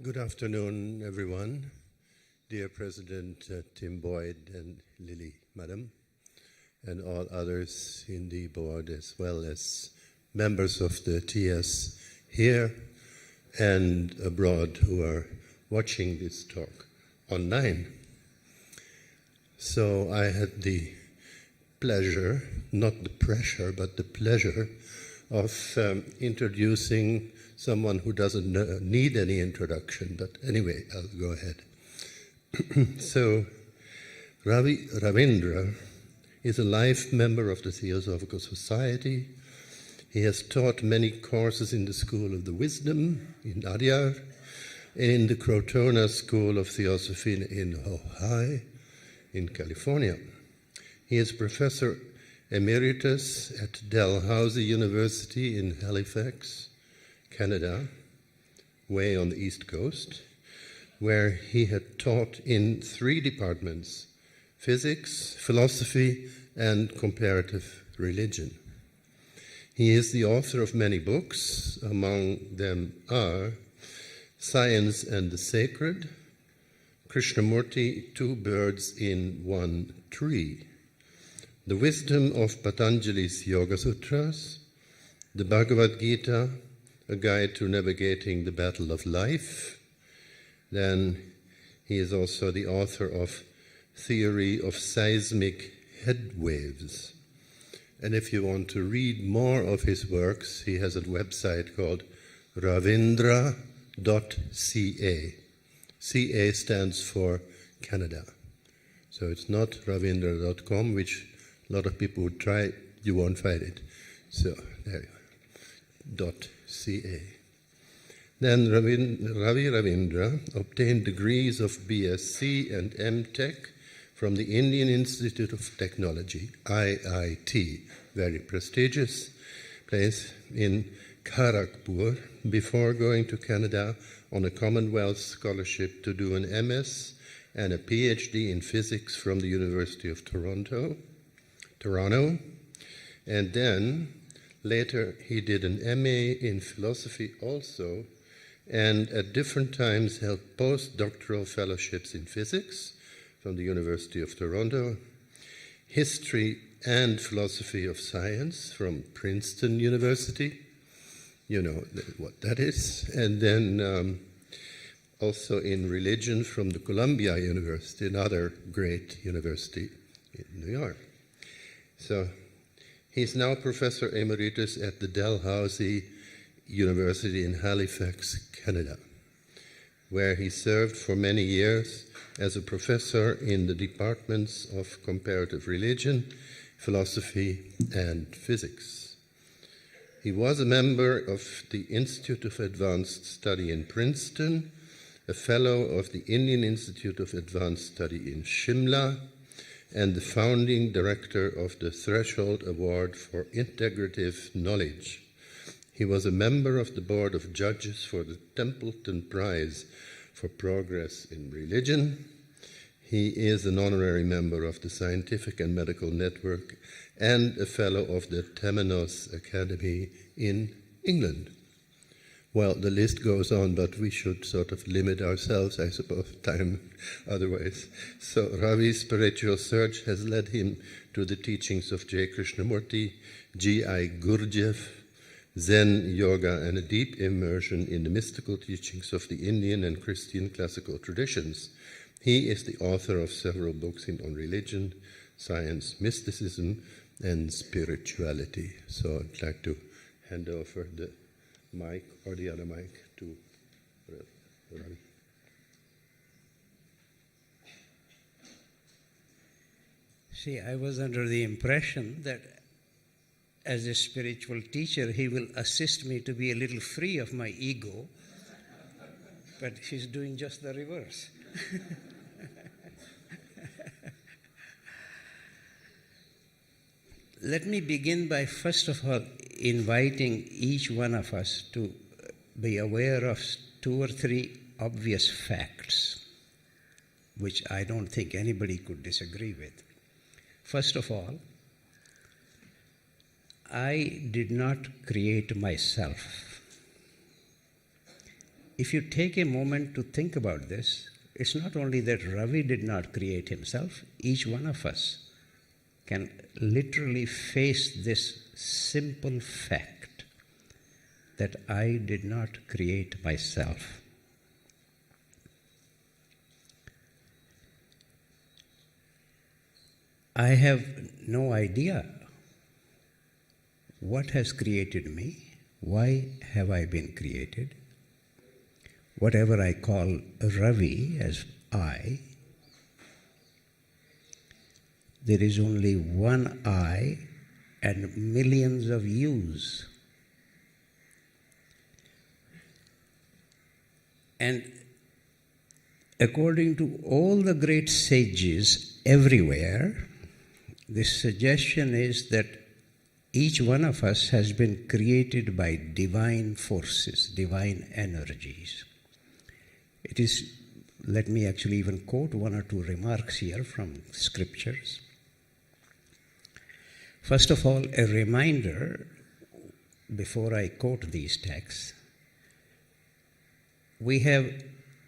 Good afternoon, everyone. Dear President Tim Boyd and Lily, Madam, and all others in the board, as well as members of the TS here and abroad who are watching this talk online. So I had the pleasure, not the pressure, but the pleasure of introducing someone who doesn't need any introduction, but anyway, I'll go ahead. So, Ravi Ravindra is a life member of the Theosophical Society. He has taught many courses in the School of the Wisdom in Adyar, and in the Crotona School of Theosophy in Ojai, in California. He is Professor Emeritus at Dalhousie University in Halifax, Canada, way on the East Coast, where he had taught in 3 departments: physics, philosophy, and comparative religion. He is the author of many books. Among them are Science and the Sacred, Krishnamurti, 2 Birds in 1 Tree, The Wisdom of Patanjali's Yoga Sutras, the Bhagavad Gita, A Guide to Navigating the Battle of Life. Then he is also the author of Theory of Seismic Head Waves. And if you want to read more of his works, he has a website called ravindra.ca. CA stands for Canada. So it's not ravindra.com, which a lot of people would try. You won't find it. So there you are. .ca. Then Ravi Ravindra obtained degrees of BSc and MTech from the Indian Institute of Technology, IIT, very prestigious place in Kharagpur, before going to Canada on a Commonwealth scholarship to do an MS and a PhD in physics from the University of Toronto. And then later he did an MA in philosophy also, and at different times held postdoctoral fellowships in physics from the University of Toronto, history and philosophy of science from Princeton University. You know what that is. And then also in religion from the Columbia University, another great university in New York. So he's now Professor Emeritus at the Dalhousie University in Halifax, Canada, where he served for many years as a professor in the departments of comparative religion, philosophy, and physics. He was a member of the Institute of Advanced Study in Princeton, a fellow of the Indian Institute of Advanced Study in Shimla, and the founding director of the Threshold Award for Integrative Knowledge. He was a member of the board of judges for the Templeton Prize for Progress in Religion. He is an honorary member of the Scientific and Medical Network and a fellow of the Temenos Academy in England. Well, the list goes on, but we should sort of limit ourselves, I suppose, time otherwise. So Ravi's spiritual search has led him to the teachings of J. Krishnamurti, G.I. Gurdjieff, Zen, yoga, and a deep immersion in the mystical teachings of the Indian and Christian classical traditions. He is the author of several books on religion, science, mysticism, and spirituality. So I'd like to hand over the mic, or the other mic, to Ravi. See, I was under the impression that as a spiritual teacher, he will assist me to be a little free of my ego, but he's doing just the reverse. Let me begin by, first of all, inviting each one of us to be aware of 2 or 3 obvious facts, which I don't think anybody could disagree with. First of all, I did not create myself. if you take a moment to think about this, it's not only that Ravi did not create himself, each one of us can literally face this simple fact that I did not create myself. I have no idea what has created me, why have I been created. Whatever I call Ravi as I, there is only one I and millions of yous. And according to all the great sages everywhere, the suggestion is that each one of us has been created by divine forces, divine energies. It is, let me actually even quote one or two remarks here from scriptures. First of all, a reminder, before I quote these texts, we have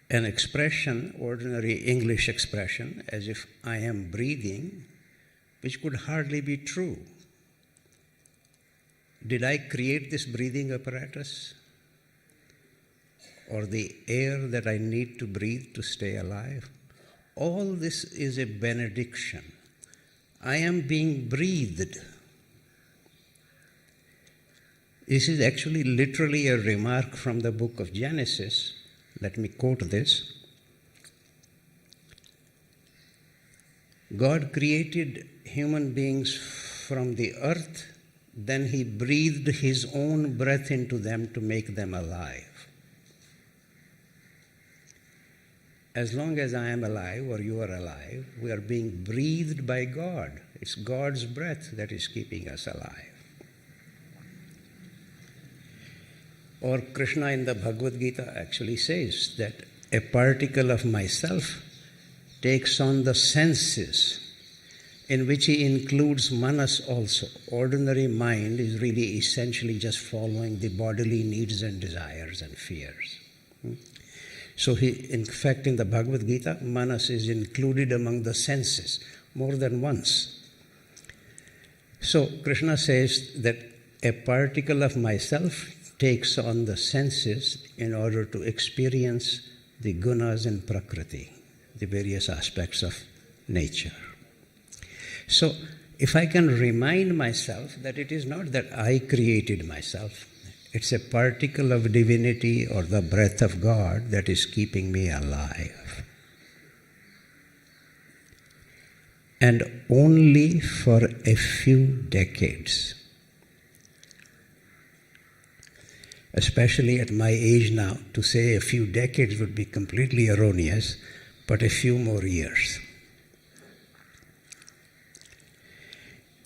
an expression, ordinary English expression, as if I am breathing, which could hardly be true. Did I create this breathing apparatus? Or the air that I need to breathe to stay alive? All this is a benediction. I am being breathed. This is actually literally a remark from the book of Genesis. Let me quote this. God created human beings from the earth, then he breathed his own breath into them to make them alive. As long as I am alive or you are alive, we are being breathed by God. It's God's breath that is keeping us alive. Or Krishna in the Bhagavad Gita actually says that a particle of myself takes on the senses, in which he includes manas also. Ordinary mind is really essentially just following the bodily needs and desires and fears. So in fact, in the Bhagavad Gita, manas is included among the senses more than once. So Krishna says that a particle of myself takes on the senses in order to experience the gunas in Prakriti, the various aspects of nature. So if I can remind myself that it is not that I created myself, it's a particle of divinity or the breath of God that is keeping me alive. And only for a few decades, especially at my age now, to say a few decades would be completely erroneous, but a few more years.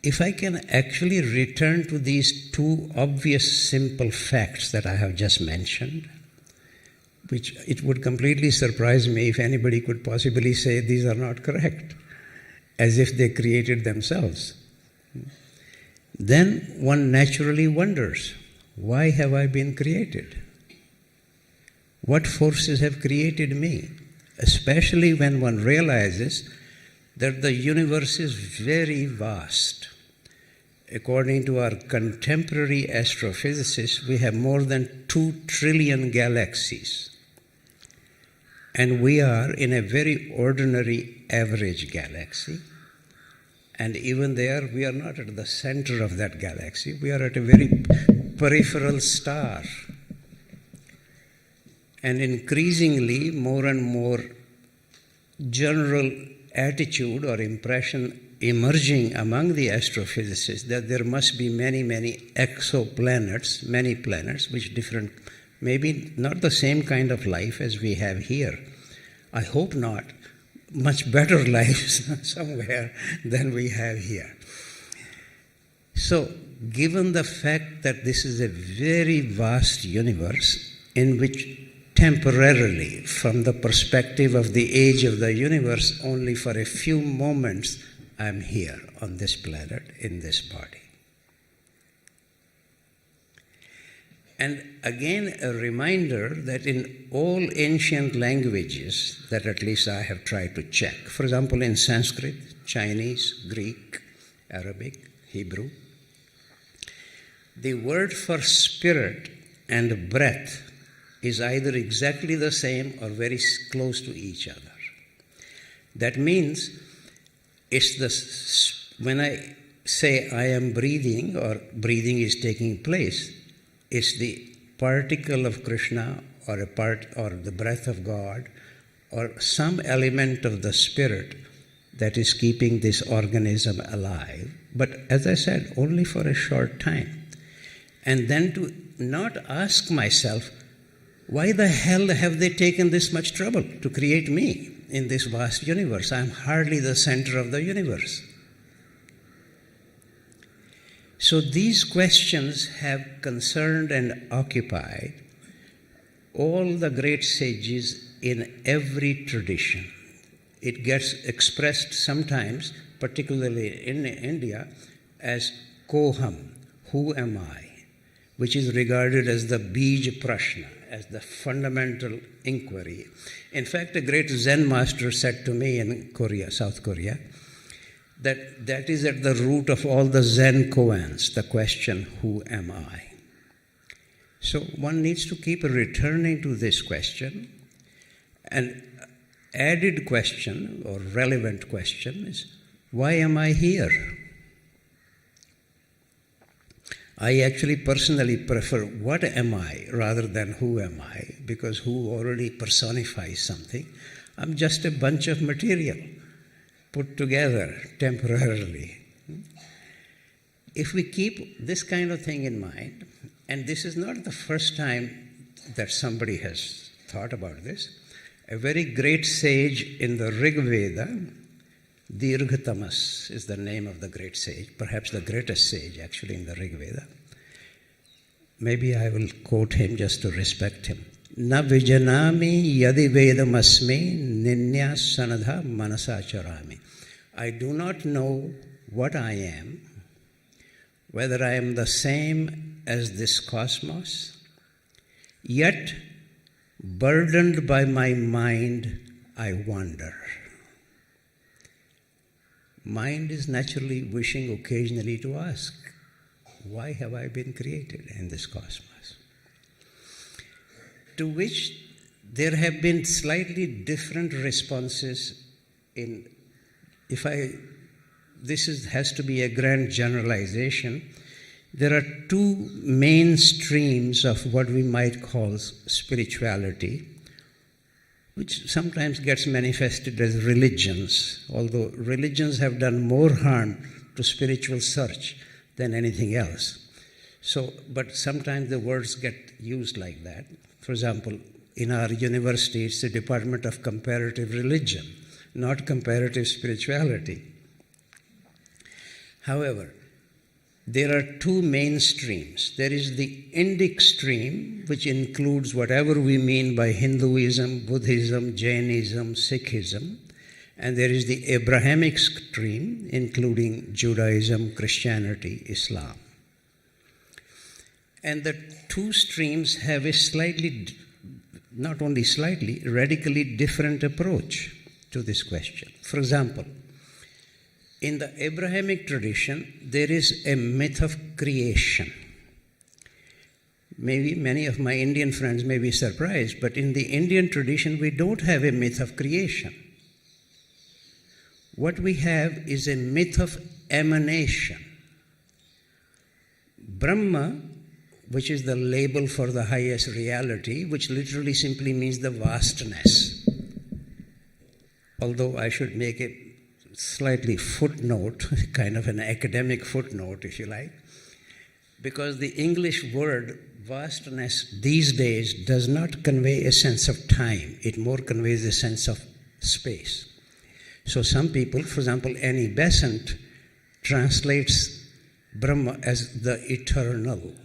If I can actually return to these two obvious simple facts that I have just mentioned, which it would completely surprise me if anybody could possibly say these are not correct, as if they created themselves, then one naturally wonders, why have I been created? What forces have created me? Especially when one realizes that the universe is very vast. According to our contemporary astrophysicists, we have more than 2 trillion galaxies. And we are in a very ordinary average galaxy. And even there, we are not at the center of that galaxy. We are at a very peripheral star. And increasingly, more and more general attitude or impression emerging among the astrophysicists that there must be many, many exoplanets, many planets, which different, maybe not the same kind of life as we have here. I hope not. Much better lives somewhere than we have here. So, given the fact that this is a very vast universe in which temporarily, from the perspective of the age of the universe, only for a few moments, I'm here on this planet, in this body. And again, a reminder that in all ancient languages that at least I have tried to check, for example, in Sanskrit, Chinese, Greek, Arabic, Hebrew, the word for spirit and breath is either exactly the same or very close to each other. That means when I say I am breathing or breathing is taking place, it's the particle of Krishna or the breath of God or some element of the spirit that is keeping this organism alive. But as I said, only for a short time. And then to not ask myself, why the hell have they taken this much trouble to create me in this vast universe? I'm hardly the center of the universe. So these questions have concerned and occupied all the great sages in every tradition. It gets expressed sometimes, particularly in India, as koham, who am I, which is regarded as the bij prashna, as the fundamental inquiry. In fact, a great Zen master said to me in Korea, South Korea, that is at the root of all the Zen koans, the question, who am I? So one needs to keep returning to this question. An added question or relevant question is, why am I here? I actually personally prefer what am I rather than who am I, because who already personifies something. I'm just a bunch of material put together temporarily. If we keep this kind of thing in mind, and this is not the first time that somebody has thought about this, a very great sage in the Rig Veda, Dirghatamas is the name of the great sage, perhaps the greatest sage actually in the Rig Veda. Maybe I will quote him just to respect him. Na vijanami yadi vedamasmi ninya sanadha manasacharami. I do not know what I am, whether I am the same as this cosmos, yet burdened by my mind, I wander. Mind is naturally wishing occasionally to ask, why have I been created in this cosmos? To which there have been slightly different responses has to be a grand generalization. There are two main streams of what we might call spirituality, which sometimes gets manifested as religions, although religions have done more harm to spiritual search than anything else. But sometimes the words get used like that. For example, in our university, it's the Department of Comparative Religion, not comparative spirituality. However, there are two main streams. There is the Indic stream, which includes whatever we mean by Hinduism, Buddhism, Jainism, Sikhism. And there is the Abrahamic stream, including Judaism, Christianity, Islam. And the two streams have a not only slightly, radically different approach to this question. For example, in the Abrahamic tradition, there is a myth of creation. Maybe many of my Indian friends may be surprised, but in the Indian tradition, we don't have a myth of creation. What we have is a myth of emanation. Brahma, which is the label for the highest reality, which literally simply means the vastness. Although I should make a slightly footnote, kind of an academic footnote, if you like, because the English word vastness these days does not convey a sense of time. It more conveys a sense of space. So some people, for example, Annie Besant, translates Brahma as the eternal.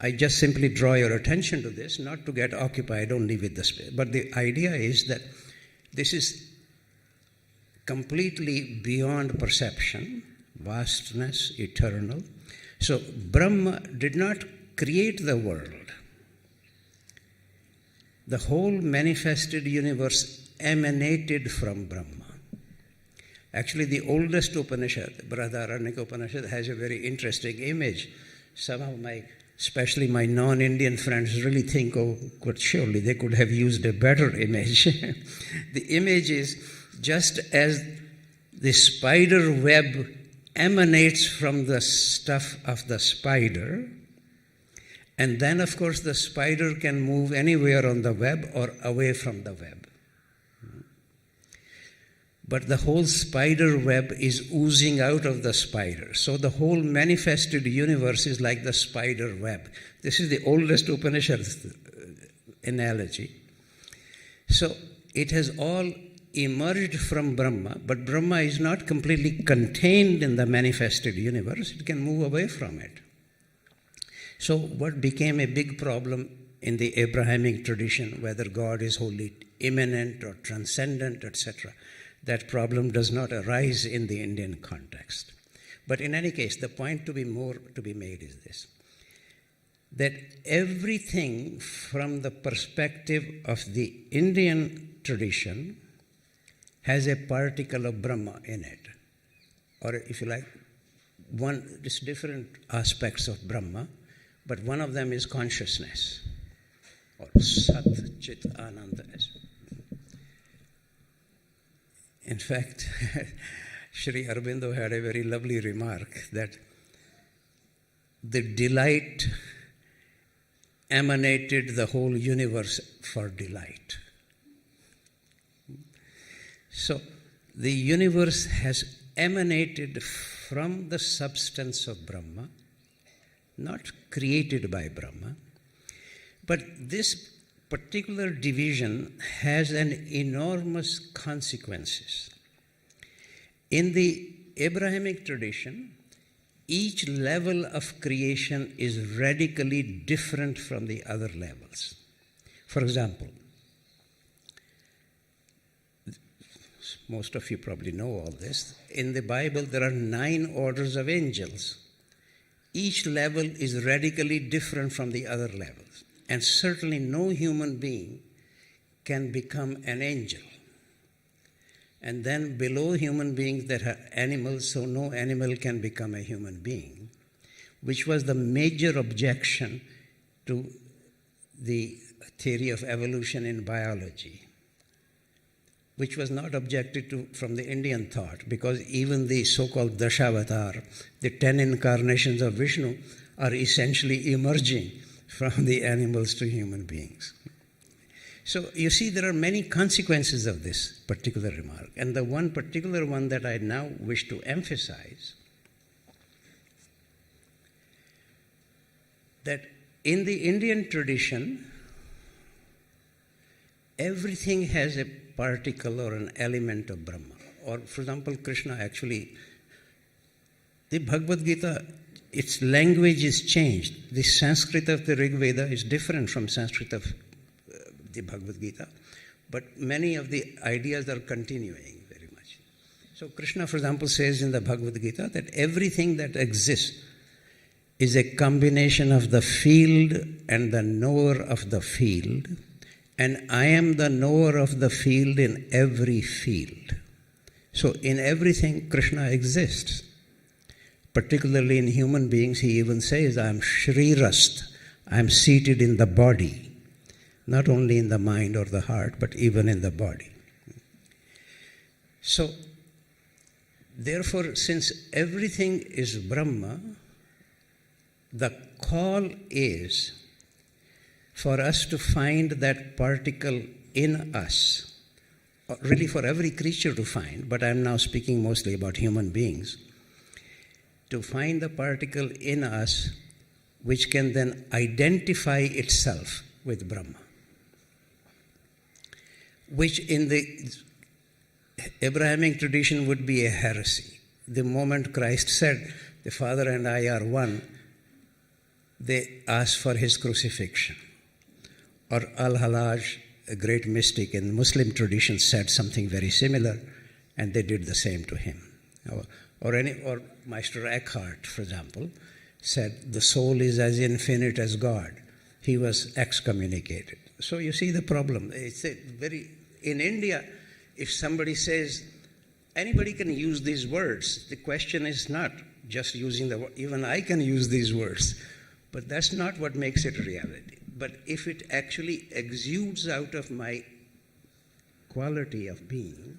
I just simply draw your attention to this, not to get occupied only with the space. But the idea is that this is completely beyond perception, vastness, eternal. So Brahma did not create the world, the whole manifested universe emanated from Brahma. Actually, the oldest Upanishad, Brihadaranyaka Upanishad, has a very interesting image. Some of my, especially my non-Indian friends, really think, oh, surely they could have used a better image. The image is just as the spider web emanates from the stuff of the spider, and then, of course, the spider can move anywhere on the web or away from the web. But the whole spider web is oozing out of the spider. So the whole manifested universe is like the spider web. This is the oldest Upanishad analogy. So it has all emerged from Brahma, but Brahma is not completely contained in the manifested universe. It can move away from it. So what became a big problem in the Abrahamic tradition, whether God is wholly immanent or transcendent, etc., that problem does not arise in the Indian context. But in any case, the point to be made is this, that everything from the perspective of the Indian tradition has a particle of Brahma in it. Or if you like, it's different aspects of Brahma, but one of them is consciousness, or Sat Chit Ananda. In fact, Sri Aurobindo had a very lovely remark that the delight emanated the whole universe for delight. So the universe has emanated from the substance of Brahma, not created by Brahma, but this particular division has an enormous consequences. In the Abrahamic tradition, each level of creation is radically different from the other levels. For example, most of you probably know all this. In the Bible, there are 9 orders of angels. Each level is radically different from the other levels. And certainly no human being can become an angel. And then below human beings there are animals, so no animal can become a human being, which was the major objection to the theory of evolution in biology, which was not objected to from the Indian thought, because even the so-called Dashavatar, the 10 incarnations of Vishnu, are essentially emerging from the animals to human beings. So you see, there are many consequences of this particular remark. And the one particular one that I now wish to emphasize, that in the Indian tradition, everything has a particle or an element of Brahma. Or, for example, Krishna actually, the Bhagavad Gita, its language is changed. The Sanskrit of the Rig Veda is different from Sanskrit of the Bhagavad Gita, but many of the ideas are continuing very much. So Krishna, for example, says in the Bhagavad Gita that everything that exists is a combination of the field and the knower of the field, and I am the knower of the field in every field. So in everything, Krishna exists. Particularly in human beings, he even says, I am Shrirast, I am seated in the body, not only in the mind or the heart, but even in the body. So, therefore, since everything is Brahma, the call is for us to find that particle in us, really for every creature to find, but I'm now speaking mostly about human beings, to find the particle in us which can then identify itself with Brahma, which in the Abrahamic tradition would be a heresy. The moment Christ said, the Father and I are one, they asked for his crucifixion. Or Al-Halaj, a great mystic in Muslim tradition, said something very similar, and they did the same to him. Or Meister Eckhart, for example, said the soul is as infinite as God, he was excommunicated. So you see the problem. It's a in India, if somebody says, anybody can use these words, the question is not just using the word, even I can use these words, but that's not what makes it reality. But if it actually exudes out of my quality of being,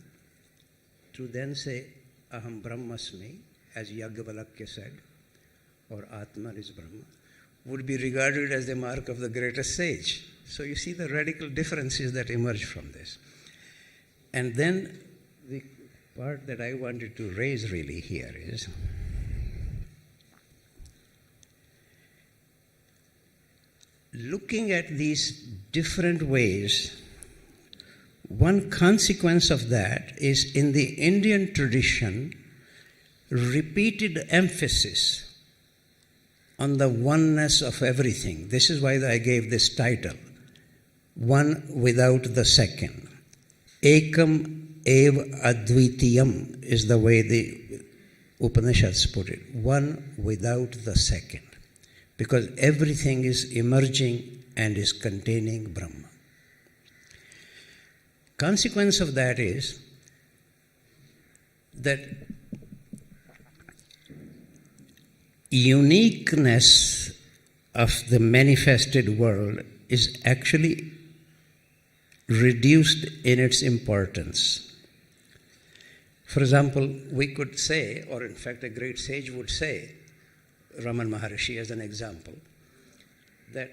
to then say, Aham Brahmasmi, as Yagyavalakya said, or Atman is Brahma, would be regarded as the mark of the greatest sage. So you see the radical differences that emerge from this. And then the part that I wanted to raise really here is, looking at these different ways, one consequence of that is in the Indian tradition, repeated emphasis on the oneness of everything. This is why I gave this title, One Without the Second. Ekam ev advitiyam is the way the Upanishads put it, one without the second. Because everything is emerging and is containing Brahma. Consequence of that is that uniqueness of the manifested world is actually reduced in its importance. For example, we could say, or in fact a great sage would say, Raman Maharishi as an example, that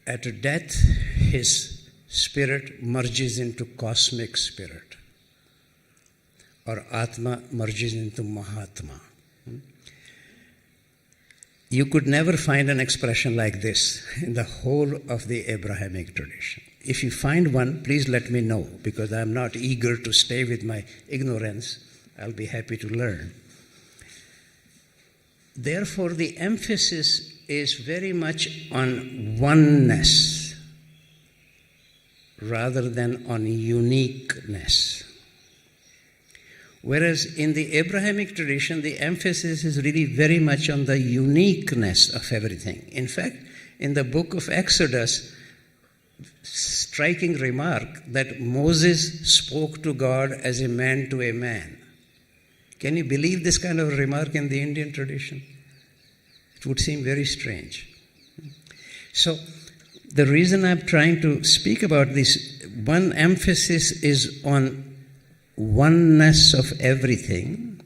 at death his spirit merges into cosmic spirit, or Atma merges into Mahatma. You could never find an expression like this in the whole of the Abrahamic tradition. If you find one, please let me know, because I'm not eager to stay with my ignorance. I'll be happy to learn. Therefore, the emphasis is very much on oneness rather than on uniqueness. Whereas in the Abrahamic tradition, the emphasis is really very much on the uniqueness of everything. In fact, in the book of Exodus, striking remark that Moses spoke to God as a man to a man. Can you believe this kind of remark in the Indian tradition? It would seem very strange. So, the reason I'm trying to speak about this, one emphasis is on oneness of everything.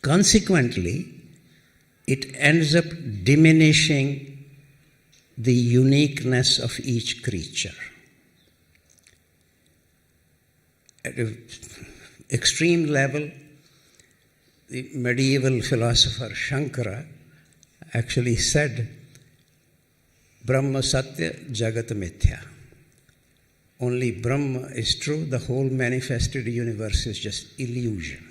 Consequently, it ends up diminishing the uniqueness of each creature. At an extreme level, the medieval philosopher Shankara actually said, Brahma Satya Jagat Mithya. Only Brahma is true, the whole manifested universe is just illusion.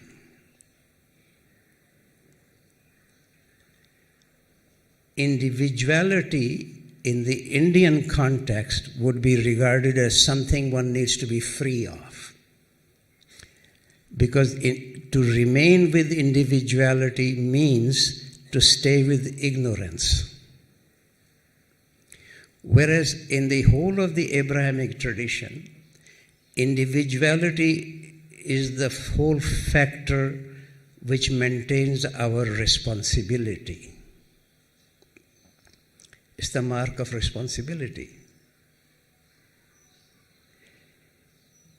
Individuality in the Indian context would be regarded as something one needs to be free of. Because to remain with individuality means to stay with ignorance. Whereas in the whole of the Abrahamic tradition, individuality is the whole factor which maintains our responsibility. It's the mark of responsibility.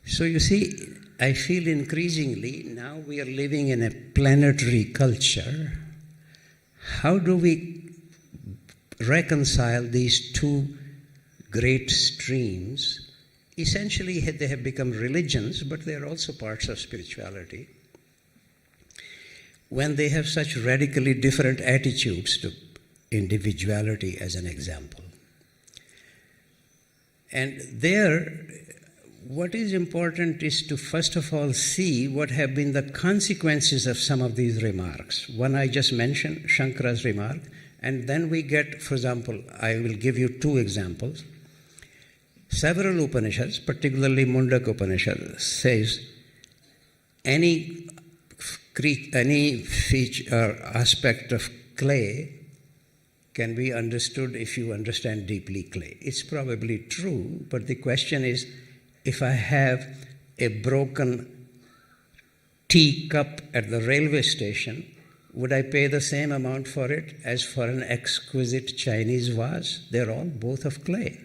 So you see, I feel increasingly now we are living in a planetary culture. How do we reconcile these two great streams? Essentially, they have become religions, but they are also parts of spirituality. When they have such radically different attitudes to individuality, as an example. And there, what is important is to first of all see what have been the consequences of some of these remarks. One I just mentioned, Shankara's remark, and then we get, for example, I will give you two examples. Several Upanishads, particularly Mundaka Upanishad, says any any feature or aspect of clay can be understood if you understand deeply clay. It's probably true, but the question is, if I have a broken teacup at the railway station, would I pay the same amount for it as for an exquisite Chinese vase? They're all both of clay.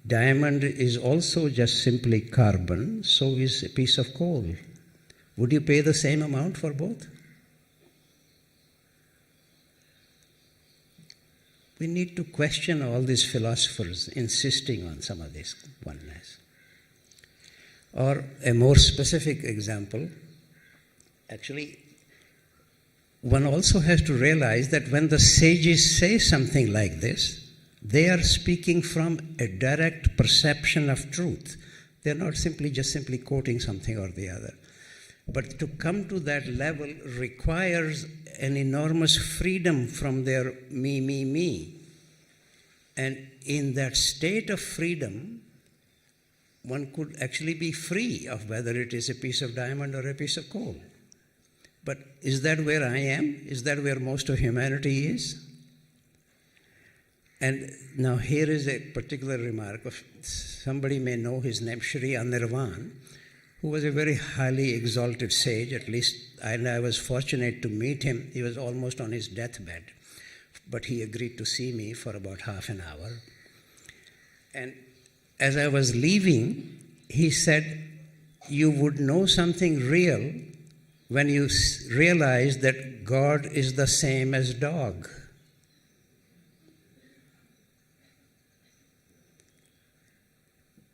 Diamond is also just simply carbon, so is a piece of coal. Would you pay the same amount for both? We need to question all these philosophers insisting on some of this oneness. Or a more specific example, actually, one also has to realize that when the sages say something like this, they are speaking from a direct perception of truth. They're not just simply quoting something or the other. But to come to that level requires an enormous freedom from their me. And in that state of freedom, one could actually be free of whether it is a piece of diamond or a piece of coal. But is that where I am? Is that where most of humanity is? And now here is a particular remark of somebody may know his name, Sri Anirvan, who was a very highly exalted sage, at least, and I was fortunate to meet him. He was almost on his deathbed, but he agreed to see me for about half an hour. And as I was leaving, he said, you would know something real when you realize that God is the same as dog.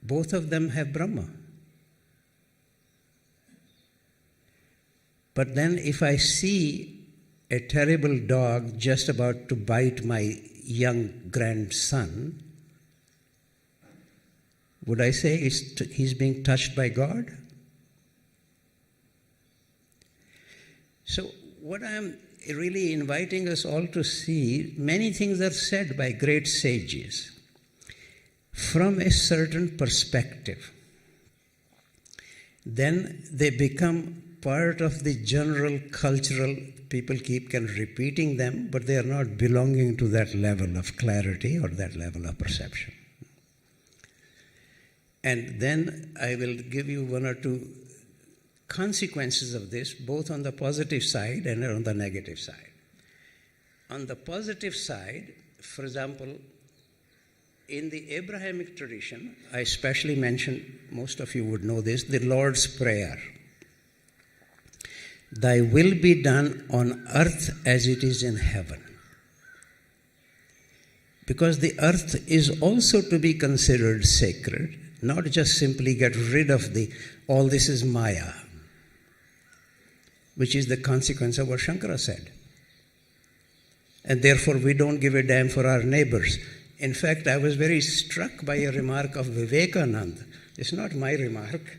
Both of them have Brahma. But then if I see a terrible dog just about to bite my young grandson, would I say he's being touched by God? So what I'm really inviting us all to see, many things are said by great sages from a certain perspective. Then they become part of the general cultural, people can repeating them, but they are not belonging to that level of clarity or that level of perception. And then I will give you one or two consequences of this, both on the positive side and on the negative side. On the positive side, for example, in the Abrahamic tradition, I especially mentioned, most of you would know this, the Lord's Prayer. Thy will be done on earth as it is in heaven. Because the earth is also to be considered sacred, not just simply get rid of all this is Maya, which is the consequence of what Shankara said. And therefore we don't give a damn for our neighbors. In fact, I was very struck by a remark of Vivekananda. It's not my remark.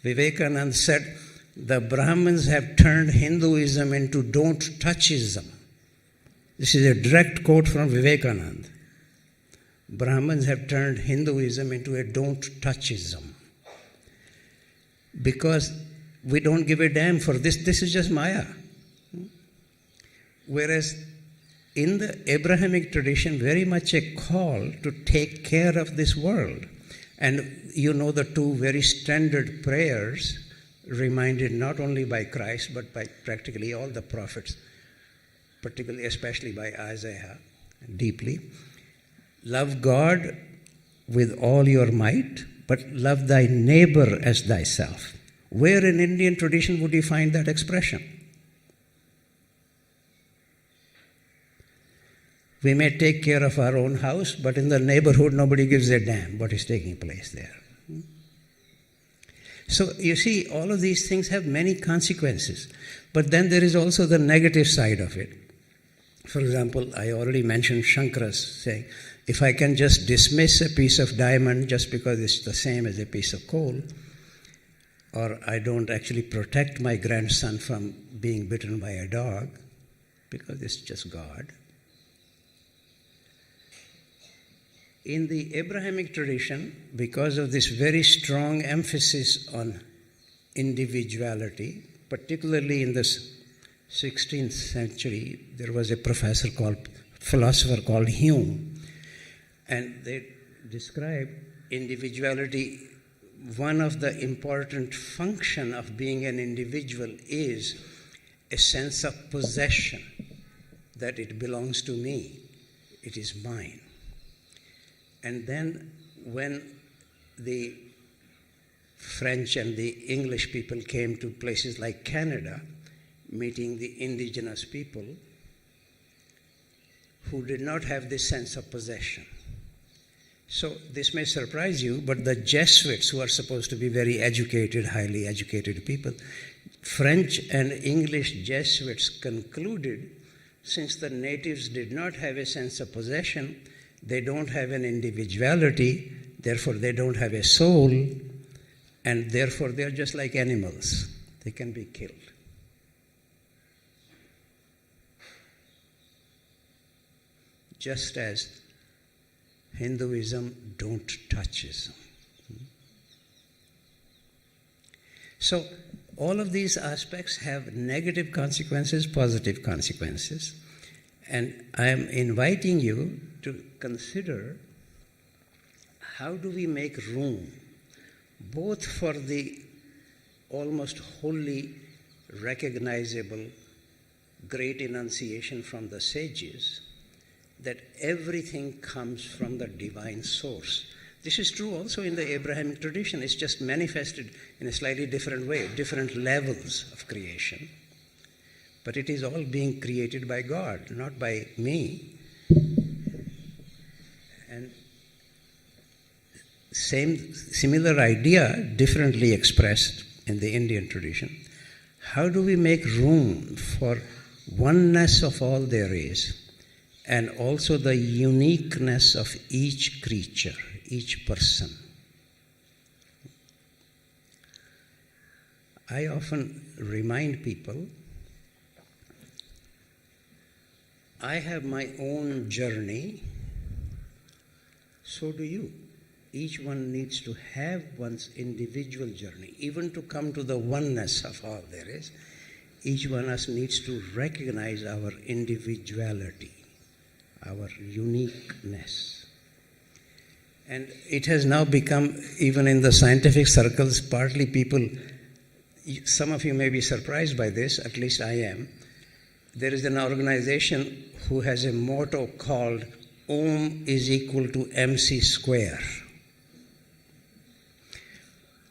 Vivekananda said, the Brahmins have turned Hinduism into don't touchism. This is a direct quote from Vivekananda. Brahmins have turned Hinduism into a don't touchism. Because we don't give a damn for this. This is just Maya. Whereas in the Abrahamic tradition, very much a call to take care of this world. And you know the two very standard prayers reminded not only by Christ, but by practically all the prophets, particularly, especially by Isaiah, deeply. Love God with all your might, but love thy neighbor as thyself. Where in Indian tradition would you find that expression? We may take care of our own house, but in the neighborhood, nobody gives a damn what is taking place there. So you see, all of these things have many consequences. But then there is also the negative side of it. For example, I already mentioned Shankara's saying, if I can just dismiss a piece of diamond just because it's the same as a piece of coal, or I don't actually protect my grandson from being bitten by a dog because it's just God. In the Abrahamic tradition, because of this very strong emphasis on individuality, particularly in the 16th century. There was a philosopher called Hume, and they described individuality. One of the important function of being an individual is a sense of possession, that it belongs to me, it is mine. And then when the French and the English people came to places like Canada, meeting the indigenous people who did not have this sense of possession. So this may surprise you, but the Jesuits, who are supposed to be very educated, highly educated people, French and English Jesuits concluded, since the natives did not have a sense of possession, they don't have an individuality, therefore they don't have a soul, and therefore they're just like animals. They can be killed. Just as Hinduism don't touchism. So all of these aspects have negative consequences, positive consequences. And I am inviting you to consider, how do we make room both for the almost wholly recognizable great enunciation from the sages that everything comes from the divine source. This is true also in the Abrahamic tradition. It's just manifested in a slightly different way, different levels of creation. But it is all being created by God, not by me. And similar idea, differently expressed in the Indian tradition. How do we make room for oneness of all there is, and also the uniqueness of each creature, each person? I often remind people, I have my own journey, so do you. Each one needs to have one's individual journey. Even to come to the oneness of all there is, each one of us needs to recognize our individuality, our uniqueness. And it has now become, even in the scientific circles, partly people, some of you may be surprised by this, at least I am. There is an organization who has a motto called Om is equal to MC square.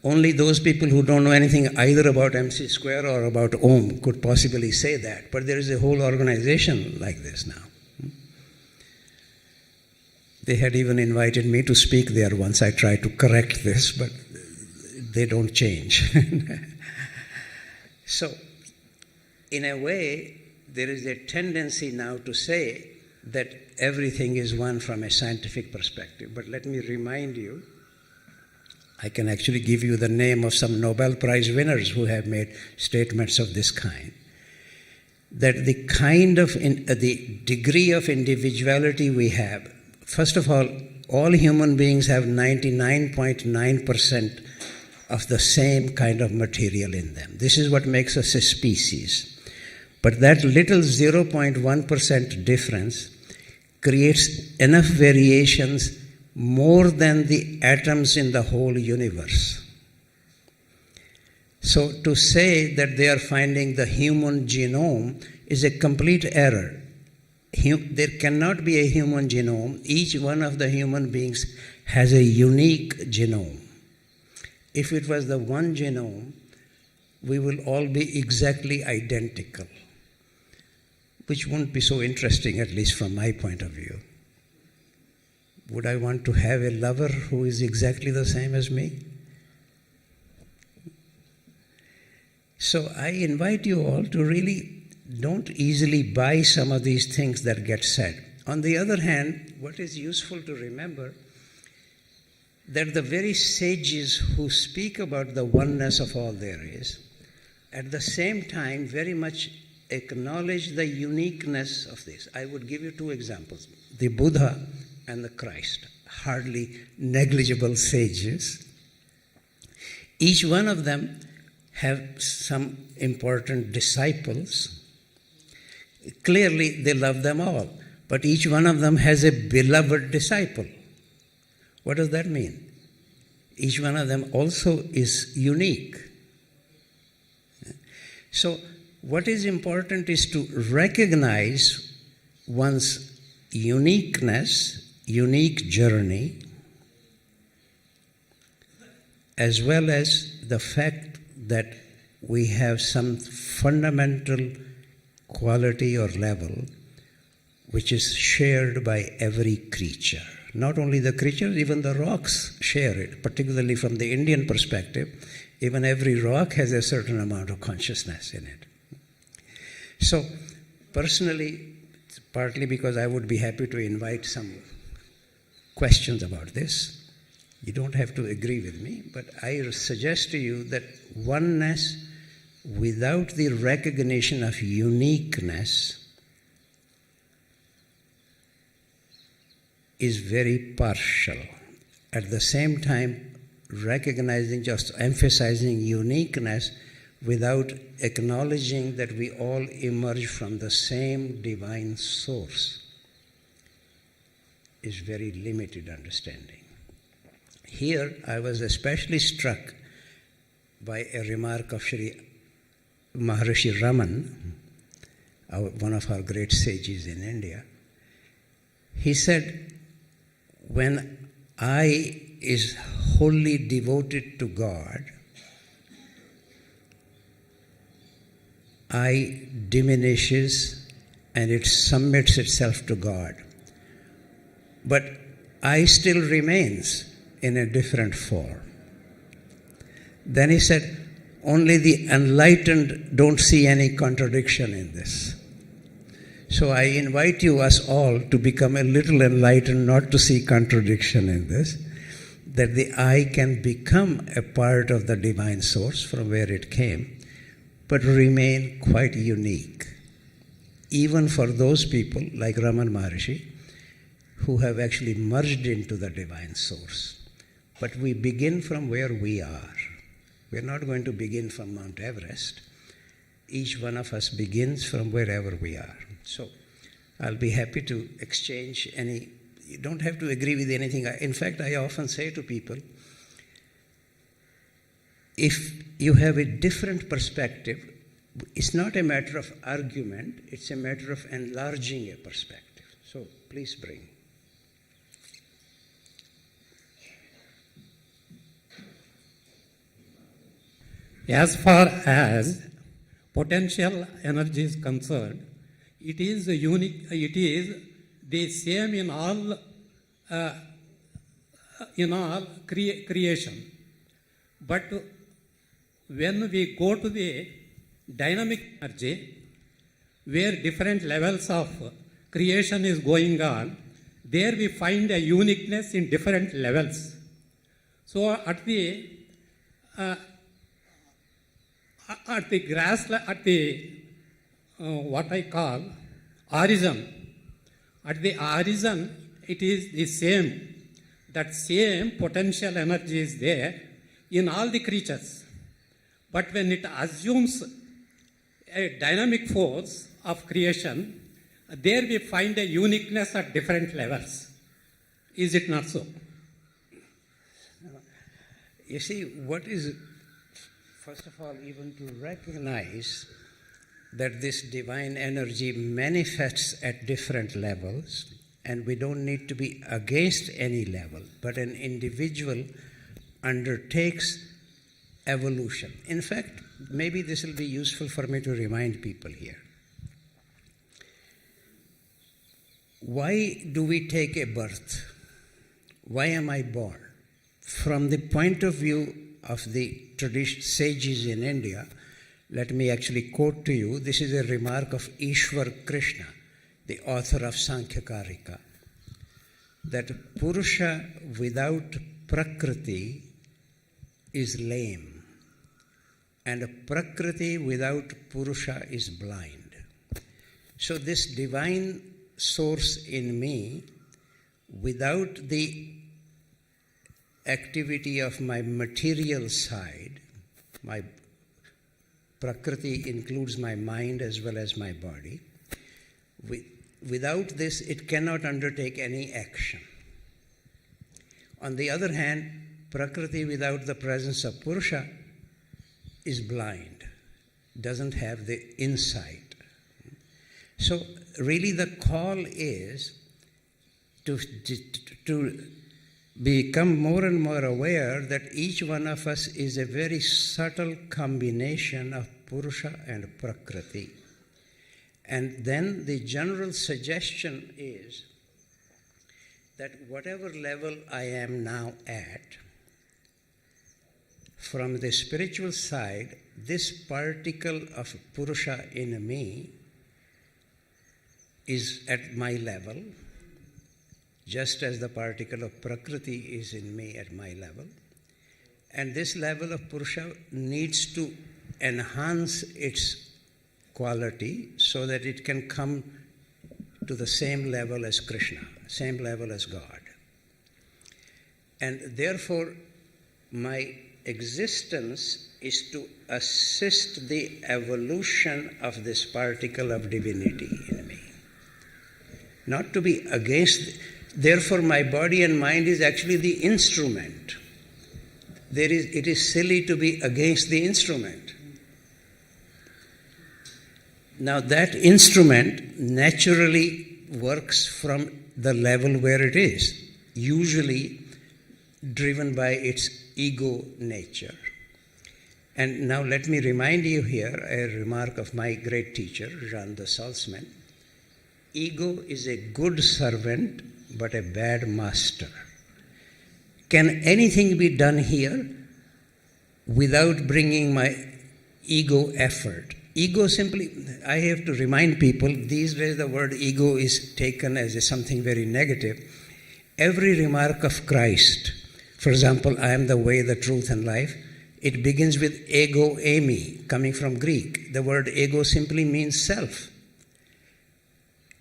Only those people who don't know anything either about MC square or about Om could possibly say that. But there is a whole organization like this now. They had even invited me to speak there once. I tried to correct this, but they don't change. So, in a way, there is a tendency now to say that everything is one from a scientific perspective. But let me remind you, I can actually give you the name of some Nobel Prize winners who have made statements of this kind. That the kind of, the degree of individuality we have, first of all human beings have 99.9% of the same kind of material in them. This is what makes us a species. But that little 0.1% difference creates enough variations more than the atoms in the whole universe. So to say that they are finding the human genome is a complete error. There cannot be a human genome. Each one of the human beings has a unique genome. If it was the one genome, we will all be exactly identical, which won't be so interesting, at least from my point of view. Would I want to have a lover who is exactly the same as me? So I invite you all to really don't easily buy some of these things that get said. On the other hand, what is useful to remember, that the very sages who speak about the oneness of all there is, at the same time very much acknowledge the uniqueness of this. I would give you two examples. The Buddha and the Christ, hardly negligible sages. Each one of them have some important disciples. Clearly, they love them all, but each one of them has a beloved disciple. What does that mean? Each one of them also is unique. So, what is important is to recognize one's uniqueness, unique journey, as well as the fact that we have some fundamental quality or level which is shared by every creature. Not only the creatures, even the rocks share it, particularly from the Indian perspective. Even every rock has a certain amount of consciousness in it. So, personally, partly because I would be happy to invite some questions about this. You don't have to agree with me, but I suggest to you that oneness without the recognition of uniqueness is very partial. At the same time, recognizing, just emphasizing uniqueness without acknowledging that we all emerge from the same divine source is very limited understanding. Here, I was especially struck by a remark of Sri Maharishi Raman, one of our great sages in India. He said, when I is wholly devoted to God, I diminishes and it submits itself to God. But I still remains in a different form. Then he said, only the enlightened don't see any contradiction in this. So I invite you, us all, to become a little enlightened, not to see contradiction in this, that the I can become a part of the divine source from where it came, but remain quite unique. Even for those people like Raman Maharishi, who have actually merged into the divine source. But we begin from where we are. We're not going to begin from Mount Everest. Each one of us begins from wherever we are. So I'll be happy to exchange any, you don't have to agree with anything. In fact, I often say to people, if you have a different perspective, it's not a matter of argument, it's a matter of enlarging a perspective. So please bring. As far as potential energy is concerned, it is unique. It is the same in all creation. But when we go to the dynamic energy, where different levels of creation is going on, there we find a uniqueness in different levels. So at the what I call origin, at the origin it is the same. That same potential energy is there in all the creatures. But when it assumes a dynamic force of creation, there we find a uniqueness at different levels. Is it not so? You see, what is, first of all, even to recognize that this divine energy manifests at different levels, and we don't need to be against any level, but an individual undertakes evolution. In fact, maybe this will be useful for me to remind people here. Why do we take a birth? Why am I born? From the point of view of the traditional sages in India, let me actually quote to you. This is a remark of Ishwar Krishna, the author of Sankhya Karika, that Purusha without Prakriti is lame, and a Prakriti without Purusha is blind. So this divine source in me, without the activity of my material side, my Prakriti includes my mind as well as my body. Without this, it cannot undertake any action. On the other hand, Prakriti without the presence of Purusha is blind, doesn't have the insight. So really the call is to become more and more aware that each one of us is a very subtle combination of Purusha and Prakriti. And then the general suggestion is that whatever level I am now at, from the spiritual side, this particle of Purusha in me is at my level, just as the particle of Prakriti is in me at my level. And this level of Purusha needs to enhance its quality so that it can come to the same level as Krishna, same level as God. And therefore, my existence is to assist the evolution of this particle of divinity in me. Not to be against. Therefore, my body and mind is actually the instrument. It is silly to be against the instrument. Now, that instrument naturally works from the level where it is, usually driven by its ego nature. And now let me remind you here a remark of my great teacher, Jean de Salzman. Ego is a good servant, but a bad master. Can anything be done here without bringing my ego effort? Ego simply, I have to remind people, these days the word ego is taken as something very negative. Every remark of Christ, for example, I am the way, the truth, and life, it begins with ego eimi, coming from Greek. The word ego simply means self.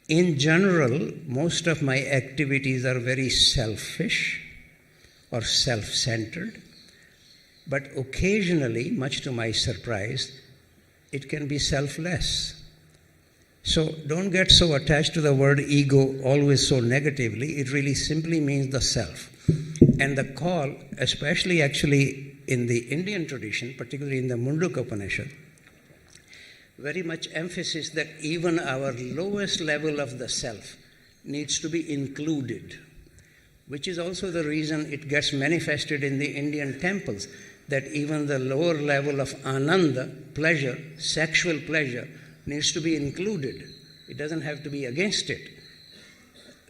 In general, most of my activities are very selfish or self-centered, but occasionally, much to my surprise, it can be selfless. So don't get so attached to the word ego always so negatively. It really simply means the self. And the call, especially actually in the Indian tradition, particularly in the Mundaka Upanishad, very much emphasis that even our lowest level of the self needs to be included, which is also the reason it gets manifested in the Indian temples, that even the lower level of ananda, pleasure, sexual pleasure, needs to be included. It doesn't have to be against it.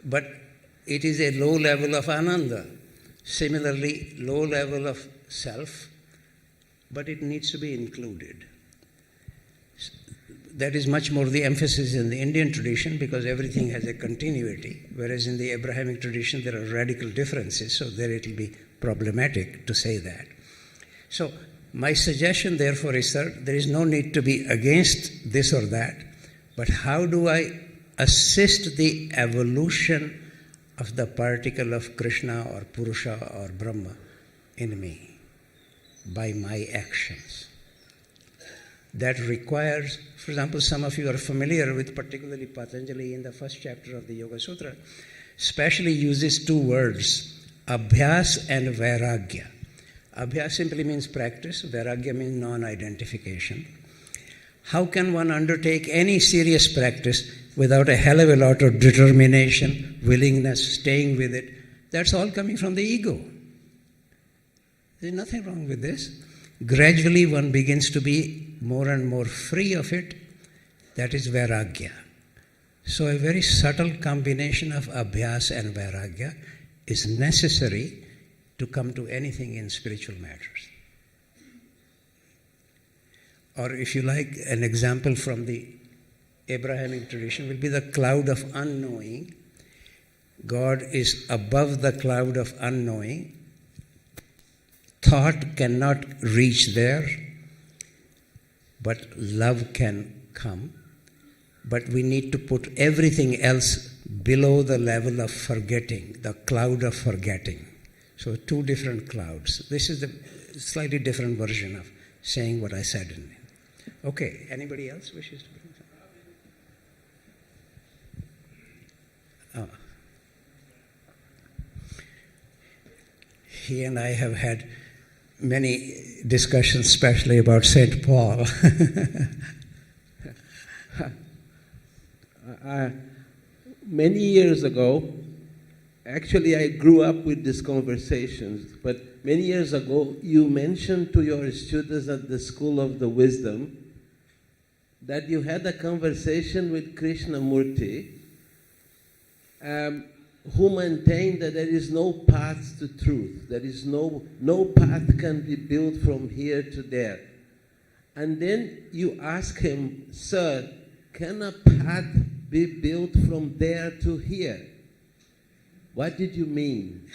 But it is a low level of ananda. Similarly, low level of self, but it needs to be included. That is much more the emphasis in the Indian tradition because everything has a continuity, whereas in the Abrahamic tradition there are radical differences, so there it will be problematic to say that. So my suggestion therefore is, sir, there is no need to be against this or that, but how do I assist the evolution of the particle of Krishna or Purusha or Brahma in me by my actions? That requires, for example, some of you are familiar with particularly Patanjali in the first chapter of the Yoga Sutra, specially uses two words, abhyas and vairagya. Abhyas simply means practice, vairagya means non-identification. How can one undertake any serious practice without a hell of a lot of determination, willingness, staying with it? That's all coming from the ego. There's nothing wrong with this. Gradually one begins to be more and more free of it. That is vairagya. So a very subtle combination of abhyas and vairagya is necessary to come to anything in spiritual matters. Or if you like, an example from the Abrahamic tradition will be the cloud of unknowing. God is above the cloud of unknowing. Thought cannot reach there, but love can come. But we need to put everything else below the level of forgetting, the cloud of forgetting. So two different clouds. This is the slightly different version of saying what I said in it. Okay, anybody else wishes to bring something? He and I have had many discussions, especially about St. Paul. Many years ago, actually I grew up with these conversations, but many years ago you mentioned to your students at the School of the Wisdom that you had a conversation with Krishnamurti, who maintained that there is no path to truth. There is no path can be built from here to there. And then you ask him, sir, can a path be built from there to here? What did you mean?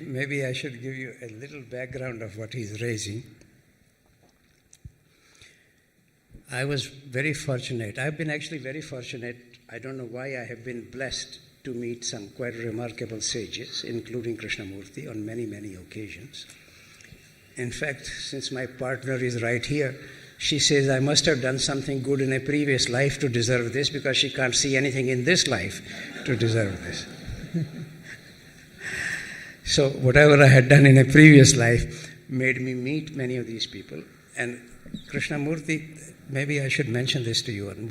Maybe I should give you a little background of what he's raising. I was very fortunate. I've been actually very fortunate. I don't know why I have been blessed to meet some quite remarkable sages, including Krishnamurti, on many, many occasions. In fact, since my partner is right here, she says I must have done something good in a previous life to deserve this, because she can't see anything in this life to deserve this. So whatever I had done in a previous life made me meet many of these people. And Krishnamurti, maybe I should mention this to you. And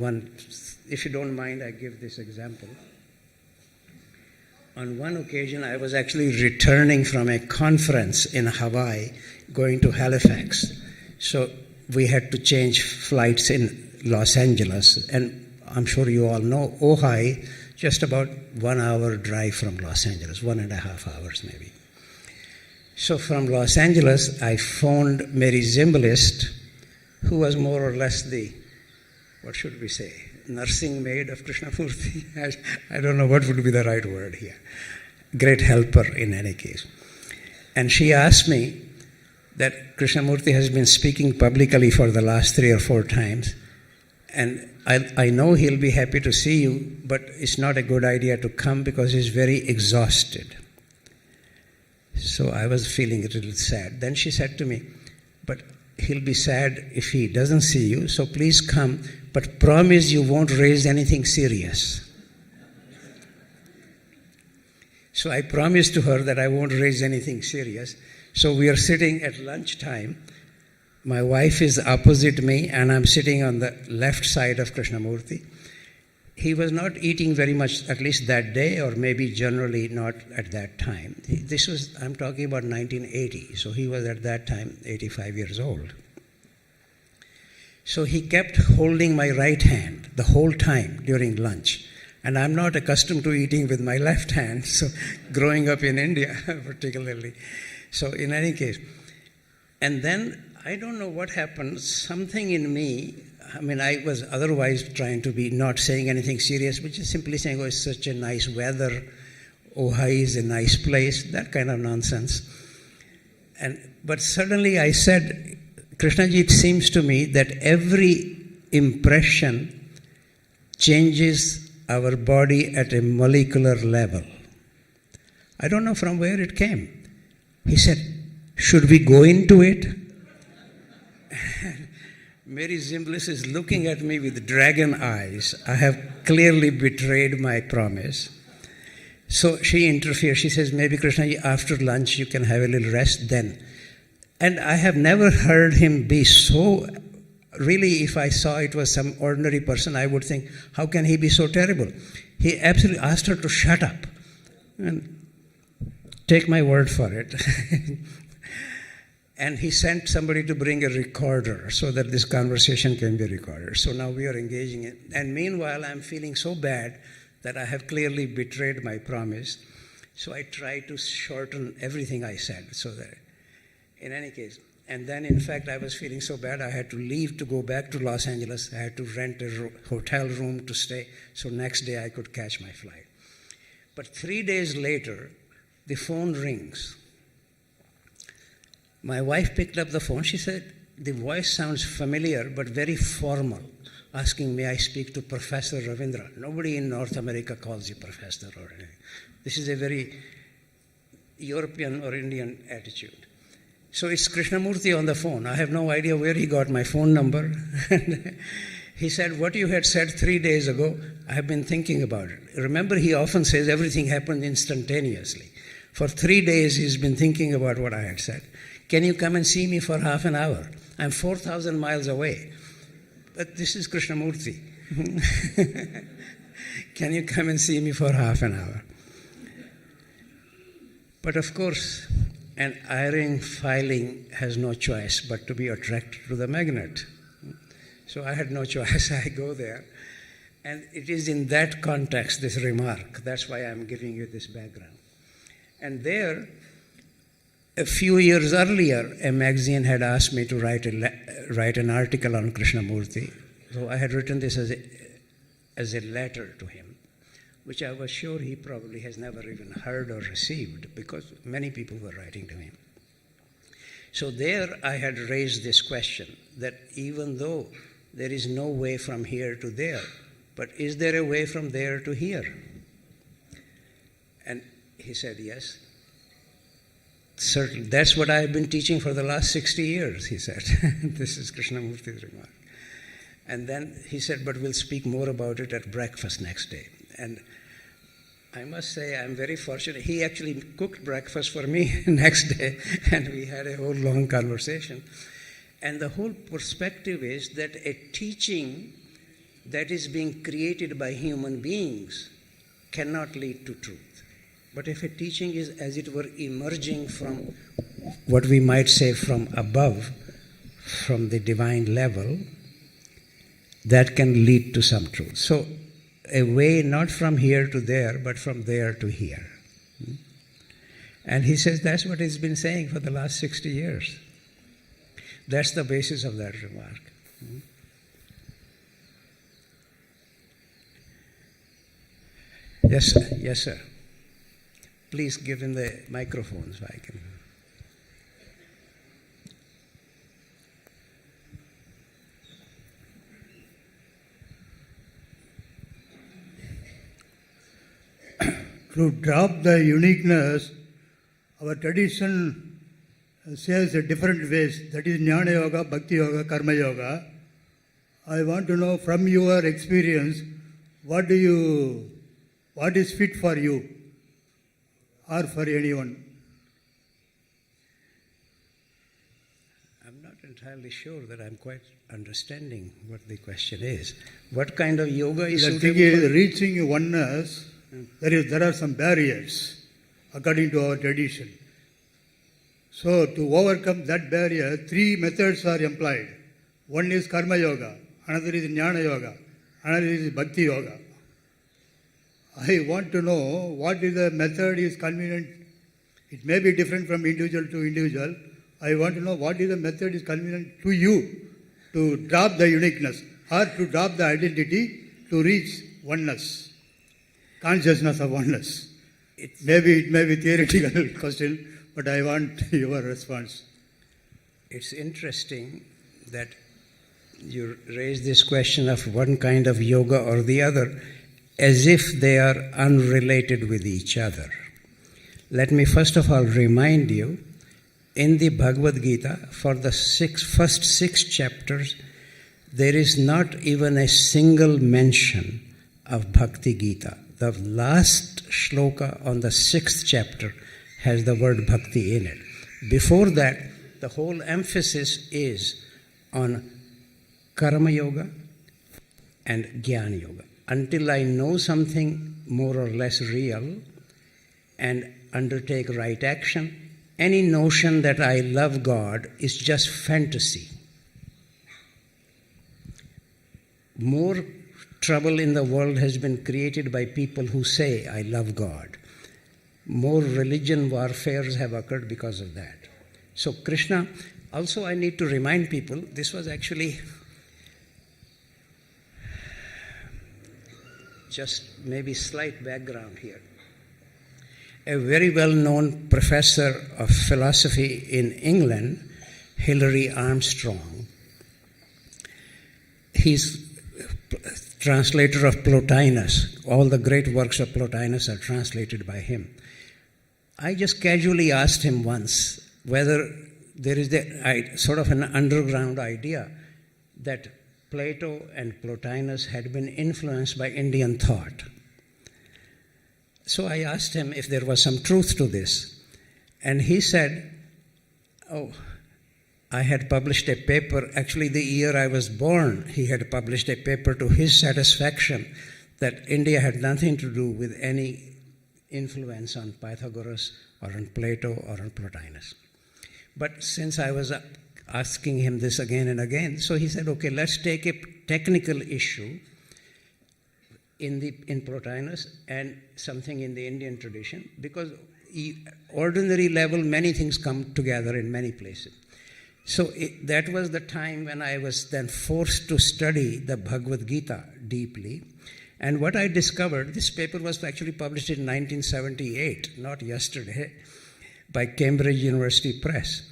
if you don't mind, I give this example. On one occasion, I was actually returning from a conference in Hawaii, going to Halifax. So we had to change flights in Los Angeles. And I'm sure you all know Ojai, just about 1 hour drive from Los Angeles, 1.5 hours maybe. So from Los Angeles, I phoned Mary Zimbalist, who was more or less the, what should we say, nursing maid of Krishnamurti. I don't know what would be the right word here. Great helper in any case. And she asked me that Krishnamurti has been speaking publicly for the last 3 or 4 times, and I know he'll be happy to see you, but it's not a good idea to come because he's very exhausted. So I was feeling a little sad. Then she said to me, but he'll be sad if he doesn't see you, so please come, but promise you won't raise anything serious. So I promised to her that I won't raise anything serious. So we are sitting at lunchtime. My wife is opposite me, and I'm sitting on the left side of Krishnamurti. He was not eating very much, at least that day, or maybe generally not at that time. I'm talking about 1980, so he was at that time 85 years old. So he kept holding my right hand the whole time during lunch. And I'm not accustomed to eating with my left hand, so growing up in India particularly. So in any case, and then I don't know what happened, something in me, I was otherwise trying to be not saying anything serious, but just simply saying, oh, it's such a nice weather, Ojai is a nice place, that kind of nonsense. But suddenly I said, Krishnaji, it seems to me that every impression changes our body at a molecular level. I don't know from where it came. He said, should we go into it? Mary Zimbalist is looking at me with dragon eyes. I have clearly betrayed my promise. So she interferes. She says, maybe Krishnaji, after lunch you can have a little rest then. And I have never heard him be so, really, if I saw it was some ordinary person, I would think, how can he be so terrible? He absolutely asked her to shut up. And take my word for it. And he sent somebody to bring a recorder so that this conversation can be recorded. So now we are engaging it. And meanwhile, I'm feeling so bad that I have clearly betrayed my promise. So I try to shorten everything I said. So that, in any case, and then in fact, I was feeling so bad, I had to leave to go back to Los Angeles. I had to rent a hotel room to stay. So next day I could catch my flight. But 3 days later, the phone rings. My wife picked up the phone. She said, the voice sounds familiar but very formal, asking may I speak to Professor Ravindra. Nobody in North America calls you professor or anything. This is a very European or Indian attitude. So it's Krishnamurti on the phone. I have no idea where he got my phone number. He said, what you had said 3 days ago, I have been thinking about it. Remember, he often says everything happened instantaneously. For 3 days, he's been thinking about what I had said. Can you come and see me for half an hour? I'm 4,000 miles away. But this is Krishnamurti. Can you come and see me for half an hour? But of course, an iron filing has no choice but to be attracted to the magnet. So I had no choice. I go there. And it is in that context, this remark. That's why I'm giving you this background. And there, a few years earlier, a magazine had asked me to write an article on Krishnamurti. So I had written this as a letter to him, which I was sure he probably has never even heard or received, because many people were writing to him. So there I had raised this question, that even though there is no way from here to there, but is there a way from there to here? And he said, yes. Certainly. That's what I've been teaching for the last 60 years, he said. This is Krishnamurti's remark. And then he said, but we'll speak more about it at breakfast next day. And I must say I'm very fortunate. He actually cooked breakfast for me next day, and we had a whole long conversation. And the whole perspective is that a teaching that is being created by human beings cannot lead to truth. But if a teaching is, as it were, emerging from what we might say from above, from the divine level, that can lead to some truth. So a way not from here to there, but from there to here. And he says that's what he's been saying for the last 60 years. That's the basis of that remark. Yes, sir. Yes, sir. Please give him the microphone so I can. To drop the uniqueness, our tradition says different ways. That is Jnana Yoga, Bhakti Yoga, Karma Yoga. I want to know from your experience, what is fit for you or for anyone? I'm not entirely sure that I'm quite understanding what the question is. What kind of yoga is The suitable thing is, for- reaching oneness, there are some barriers according to our tradition. So to overcome that barrier, 3 methods are employed. One is Karma Yoga, another is Jnana Yoga, another is Bhakti Yoga. I want to know what is the method is convenient. It may be different from individual to individual. I want to know what is the method is convenient to you to drop the uniqueness or to drop the identity to reach oneness, consciousness of oneness. It may be theoretical question, but I want your response. It's interesting that you raise this question of one kind of yoga or the other as if they are unrelated with each other. Let me first of all remind you, in the Bhagavad Gita, for the first six chapters, there is not even a single mention of Bhakti Gita. The last shloka on the 6th chapter has the word Bhakti in it. Before that, the whole emphasis is on Karma Yoga and Jnana Yoga. Until I know something more or less real and undertake right action, any notion that I love God is just fantasy. More trouble in the world has been created by people who say, I love God. More religion warfares have occurred because of that. So Krishna, also I need to remind people, this was actually just maybe slight background here. A very well-known professor of philosophy in England, Hilary Armstrong, he's translator of Plotinus. All the great works of Plotinus are translated by him. I just casually asked him once whether there is sort of an underground idea that Plato and Plotinus had been influenced by Indian thought. So I asked him if there was some truth to this. And he said, oh, I had published a paper, actually the year I was born, he had published a paper to his satisfaction that India had nothing to do with any influence on Pythagoras or on Plato or on Plotinus. But since I was asking him this again and again, so he said, okay, let's take a technical issue in Plotinus and something in the Indian tradition, because ordinary level, many things come together in many places. So that was the time when I was then forced to study the Bhagavad Gita deeply. And what I discovered, this paper was actually published in 1978, not yesterday, by Cambridge University Press,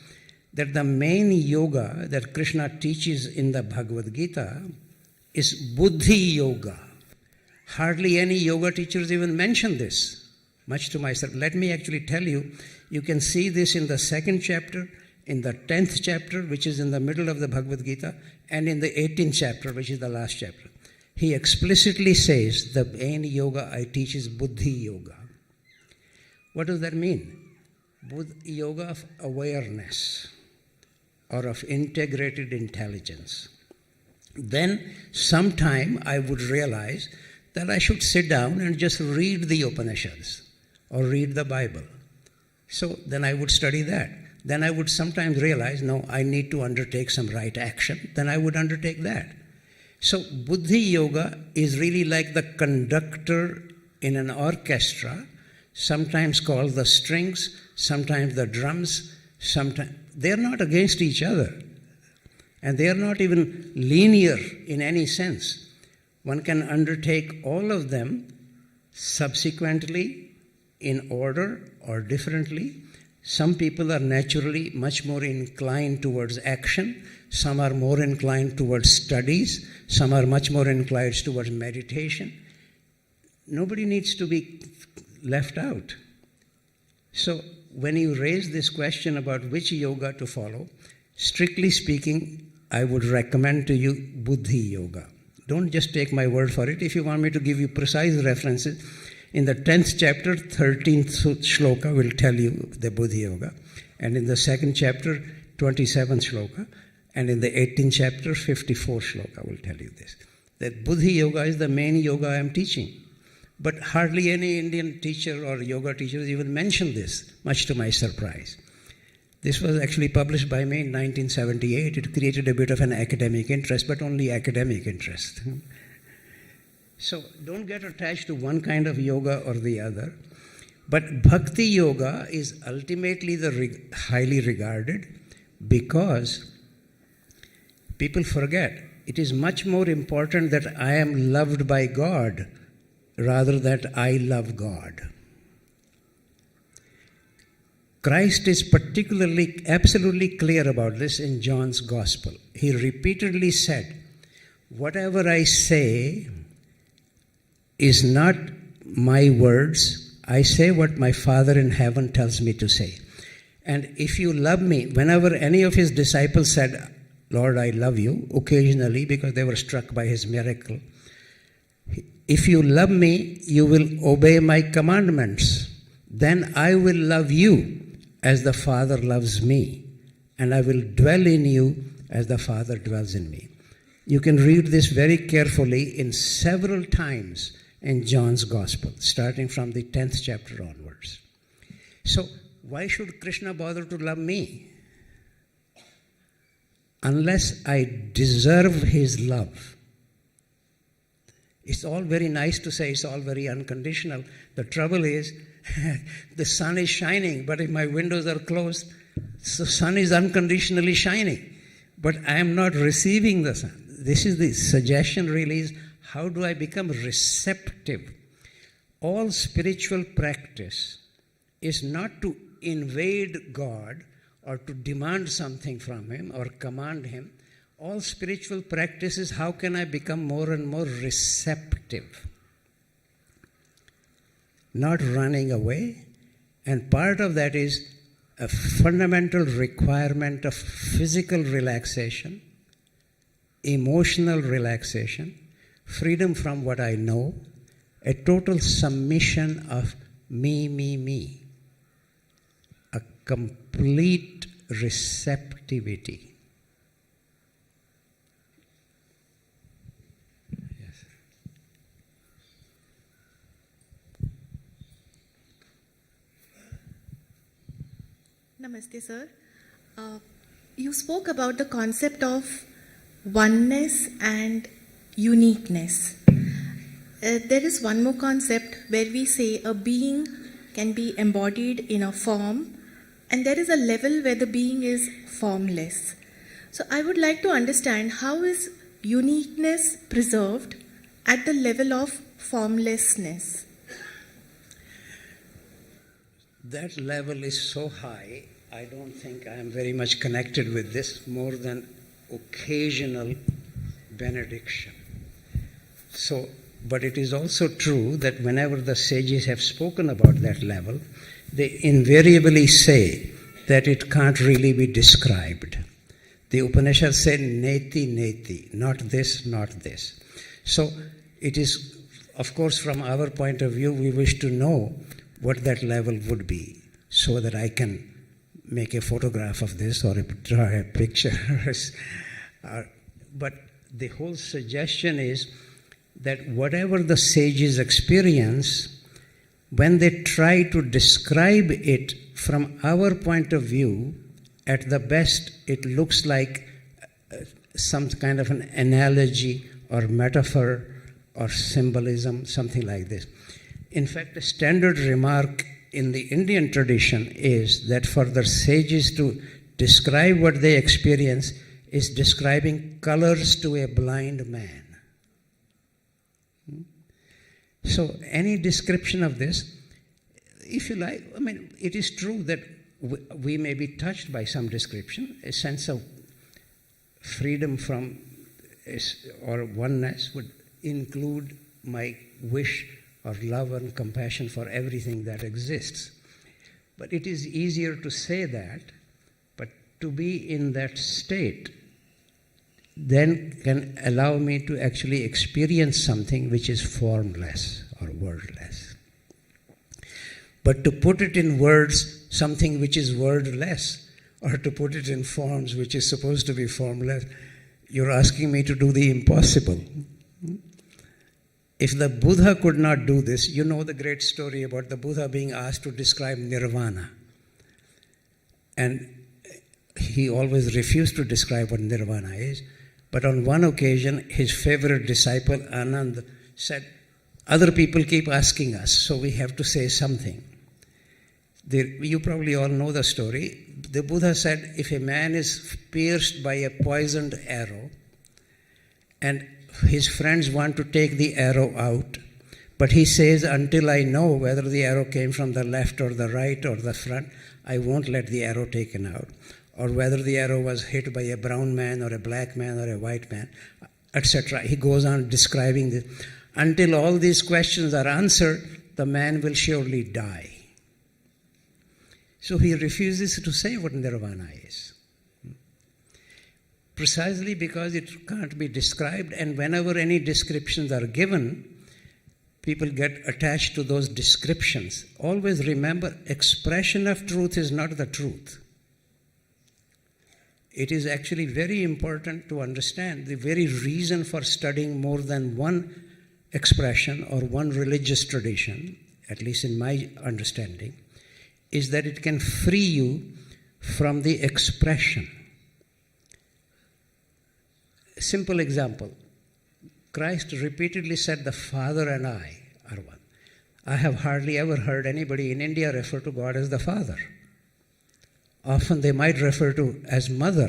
that the main yoga that Krishna teaches in the Bhagavad Gita is Buddhi Yoga. Hardly any yoga teachers even mention this, much to myself. Let me actually tell you, you can see this in the 2nd chapter, in the 10th chapter, which is in the middle of the Bhagavad Gita, and in the 18th chapter, which is the last chapter. He explicitly says the main yoga I teach is Buddhi Yoga. What does that mean? Yoga of awareness or of integrated intelligence. Then sometime I would realize that I should sit down and just read the Upanishads or read the Bible. So then I would study that. Then I would sometimes realize, no, I need to undertake some right action. Then I would undertake that. So Buddhi Yoga is really like the conductor in an orchestra, sometimes called the strings, sometimes the drums, sometimes. They're not against each other. And they are not even linear in any sense. One can undertake all of them subsequently, in order or differently. Some people are naturally much more inclined towards action. Some are more inclined towards studies. Some are much more inclined towards meditation. Nobody needs to be left out. So when you raise this question about which yoga to follow, strictly speaking, I would recommend to you Buddhi Yoga. Don't just take my word for it. If you want me to give you precise references, in the 10th chapter, 13th shloka will tell you the Buddhi Yoga. And in the 2nd chapter, 27th shloka. And in the 18th chapter, 54th shloka will tell you this. That Buddhi Yoga is the main yoga I am teaching. But hardly any Indian teacher or yoga teachers even mention this, much to my surprise. This was actually published by me in 1978. It created a bit of an academic interest, but only academic interest. So don't get attached to one kind of yoga or the other. But Bhakti Yoga is ultimately the highly regarded, because people forget it is much more important that I am loved by God rather than I love God. Christ is particularly, absolutely clear about this in John's Gospel. He repeatedly said, whatever I say is not my words. I say what my Father in heaven tells me to say. And if you love me, whenever any of his disciples said, Lord, I love you, occasionally, because they were struck by his miracle, if you love me, you will obey my commandments. Then I will love you as the Father loves me, and I will dwell in you as the Father dwells in me. You can read this very carefully in several times in John's Gospel, starting from the 10th chapter onwards. So, why should Krishna bother to love me? Unless I deserve his love. It's all very nice to say, it's all very unconditional. The trouble is, the sun is shining, but if my windows are closed, the sun is unconditionally shining. But I am not receiving the sun. This is the suggestion really is, how do I become receptive? All spiritual practice is not to invade God or to demand something from him or command him. All spiritual practice is how can I become more and more receptive? Not running away. And part of that is a fundamental requirement of physical relaxation, emotional relaxation, freedom from what I know, a total submission of me, a complete receptivity. Yes. Namaste, sir. You spoke about the concept of oneness and uniqueness. There is one more concept where we say a being can be embodied in a form, and there is a level where the being is formless. So I would like to understand, how is uniqueness preserved at the level of formlessness? That level is so high, I don't think I am very much connected with this more than occasional benediction. So, but it is also true that whenever the sages have spoken about that level, they invariably say that it can't really be described. The Upanishads say neti neti, not this, not this. So it is, of course, from our point of view, we wish to know what that level would be so that I can make a photograph of this or draw a picture. But the whole suggestion is that whatever the sages experience, when they try to describe it from our point of view, at the best it looks like some kind of an analogy or metaphor or symbolism, something like this. In fact, a standard remark in the Indian tradition is that for the sages to describe what they experience is describing colors to a blind man. So any description of this, if you like, I mean, it is true that we may be touched by some description. A sense of freedom from or oneness would include my wish or love and compassion for everything that exists. But it is easier to say that, but to be in that state then can allow me to actually experience something which is formless or wordless. But to put it in words, something which is wordless, or to put it in forms which is supposed to be formless, you're asking me to do the impossible. If the Buddha could not do this, you know the great story about the Buddha being asked to describe nirvana. And he always refused to describe what nirvana is. But on one occasion, his favorite disciple, Anand, said, other people keep asking us, so we have to say something. You probably all know the story. The Buddha said, if a man is pierced by a poisoned arrow, and his friends want to take the arrow out, but he says, until I know whether the arrow came from the left or the right or the front, I won't let the arrow taken out. Or whether the arrow was hit by a brown man or a black man or a white man, etc. He goes on describing this. Until all these questions are answered, the man will surely die. So he refuses to say what nirvana is. Precisely because it can't be described, and whenever any descriptions are given, people get attached to those descriptions. Always remember, expression of truth is not the truth. It is actually very important to understand the very reason for studying more than one expression or one religious tradition, at least in my understanding, is that it can free you from the expression. A simple example. Christ repeatedly said, the Father and I are one. I have hardly ever heard anybody in India refer to God as the Father. Often they might refer to as Mother,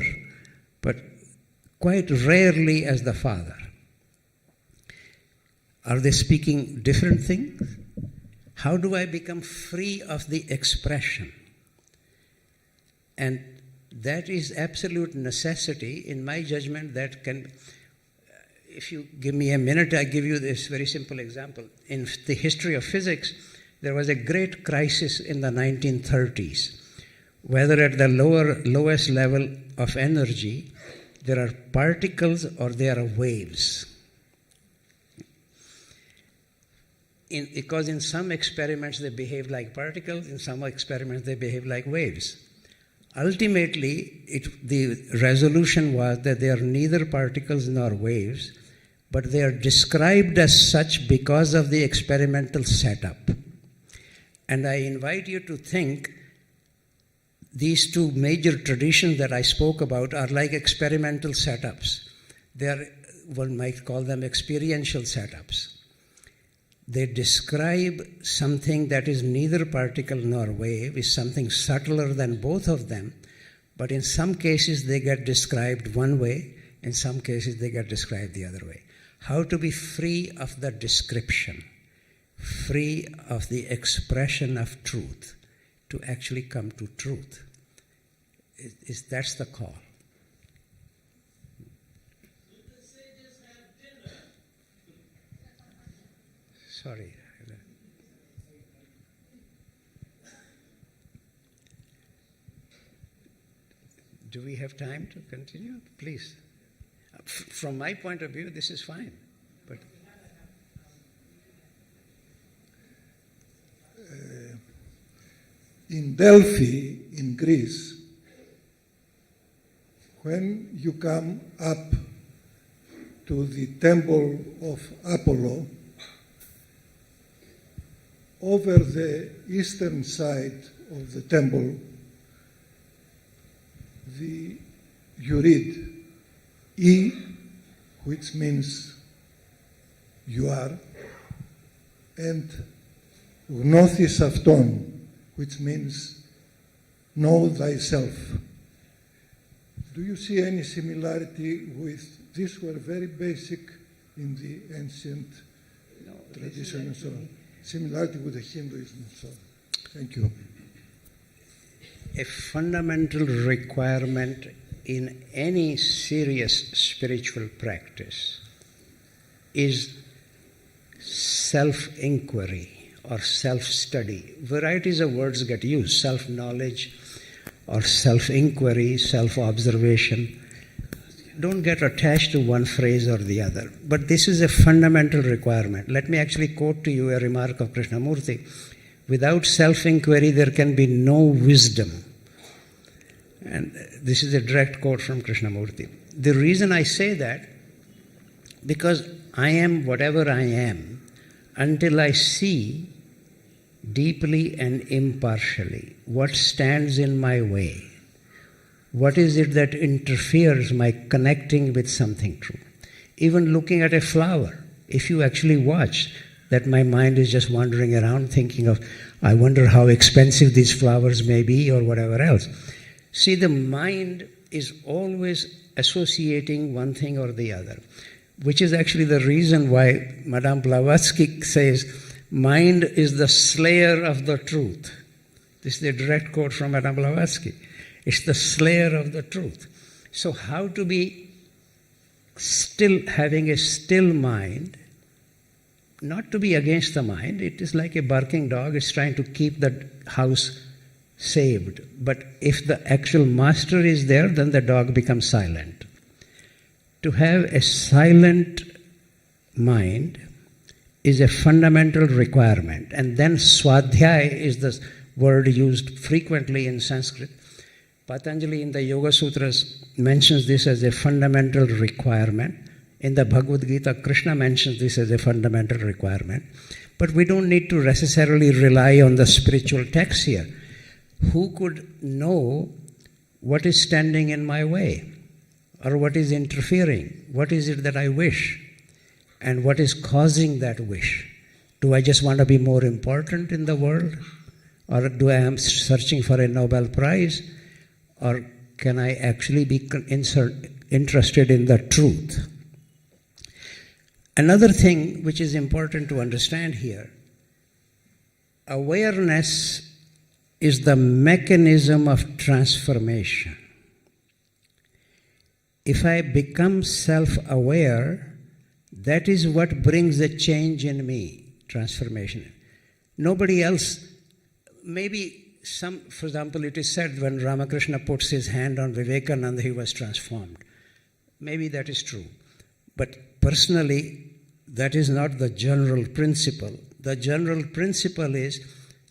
but quite rarely as the Father. Are they speaking different things? How do I become free of the expression? And that is absolute necessity. In my judgment, that can, if you give me a minute, I give you this very simple example. In the history of physics, there was a great crisis in the 1930s, whether at the lowest level of energy, there are particles or there are waves. Because in some experiments they behave like particles, in some experiments they behave like waves. Ultimately, the resolution was that they are neither particles nor waves, but they are described as such because of the experimental setup. And I invite you to think these two major traditions that I spoke about are like experimental setups. They are, one might call them experiential setups. They describe something that is neither particle nor wave, is something subtler than both of them, but in some cases they get described one way, in some cases they get described the other way. How to be free of the description, free of the expression of truth, to actually come to truth. That's the call. Sorry. Do we have time to continue? Please. From my point of view, this is fine. But in Delphi, in Greece, when you come up to the temple of Apollo, over the eastern side of the temple, you read E, which means you are, and gnosis avton, which means know thyself. Do you see any similarity with, these were very basic in the ancient tradition and so on. Similarity with the Hinduism and so on. Thank you. A fundamental requirement in any serious spiritual practice is self-inquiry or self-study. Varieties of words get used, self-knowledge or self-inquiry, self-observation. Don't get attached to one phrase or the other. But this is a fundamental requirement. Let me actually quote to you a remark of Krishnamurti. Without self-inquiry, there can be no wisdom. And this is a direct quote from Krishnamurti. The reason I say that, because I am whatever I am until I see deeply and impartially what stands in my way. What is it that interferes my connecting with something true? Even looking at a flower, if you actually watch, that my mind is just wandering around thinking of, I wonder how expensive these flowers may be or whatever else. See, the mind is always associating one thing or the other, which is actually the reason why Madame Blavatsky says, mind is the slayer of the truth. This is a direct quote from Madame Blavatsky. It's the slayer of the truth. So how to be still, having a still mind, not to be against the mind. It is like a barking dog. It's trying to keep the house saved. But if the actual master is there, then the dog becomes silent. To have a silent mind is a fundamental requirement. And then swadhyaya is the word used frequently in Sanskrit. Patanjali in the Yoga Sutras mentions this as a fundamental requirement. In the Bhagavad Gita, Krishna mentions this as a fundamental requirement. But we don't need to necessarily rely on the spiritual texts here. Who could know what is standing in my way? Or what is interfering? What is it that I wish? And what is causing that wish? Do I just want to be more important in the world? Or do I am searching for a Nobel Prize? Or can I actually be interested in the truth? Another thing which is important to understand here, awareness is the mechanism of transformation. If I become self-aware, that is what brings a change in me, transformation. Nobody else, maybe for example, it is said when Ramakrishna puts his hand on Vivekananda, he was transformed. Maybe that is true. But personally, that is not the general principle. The general principle is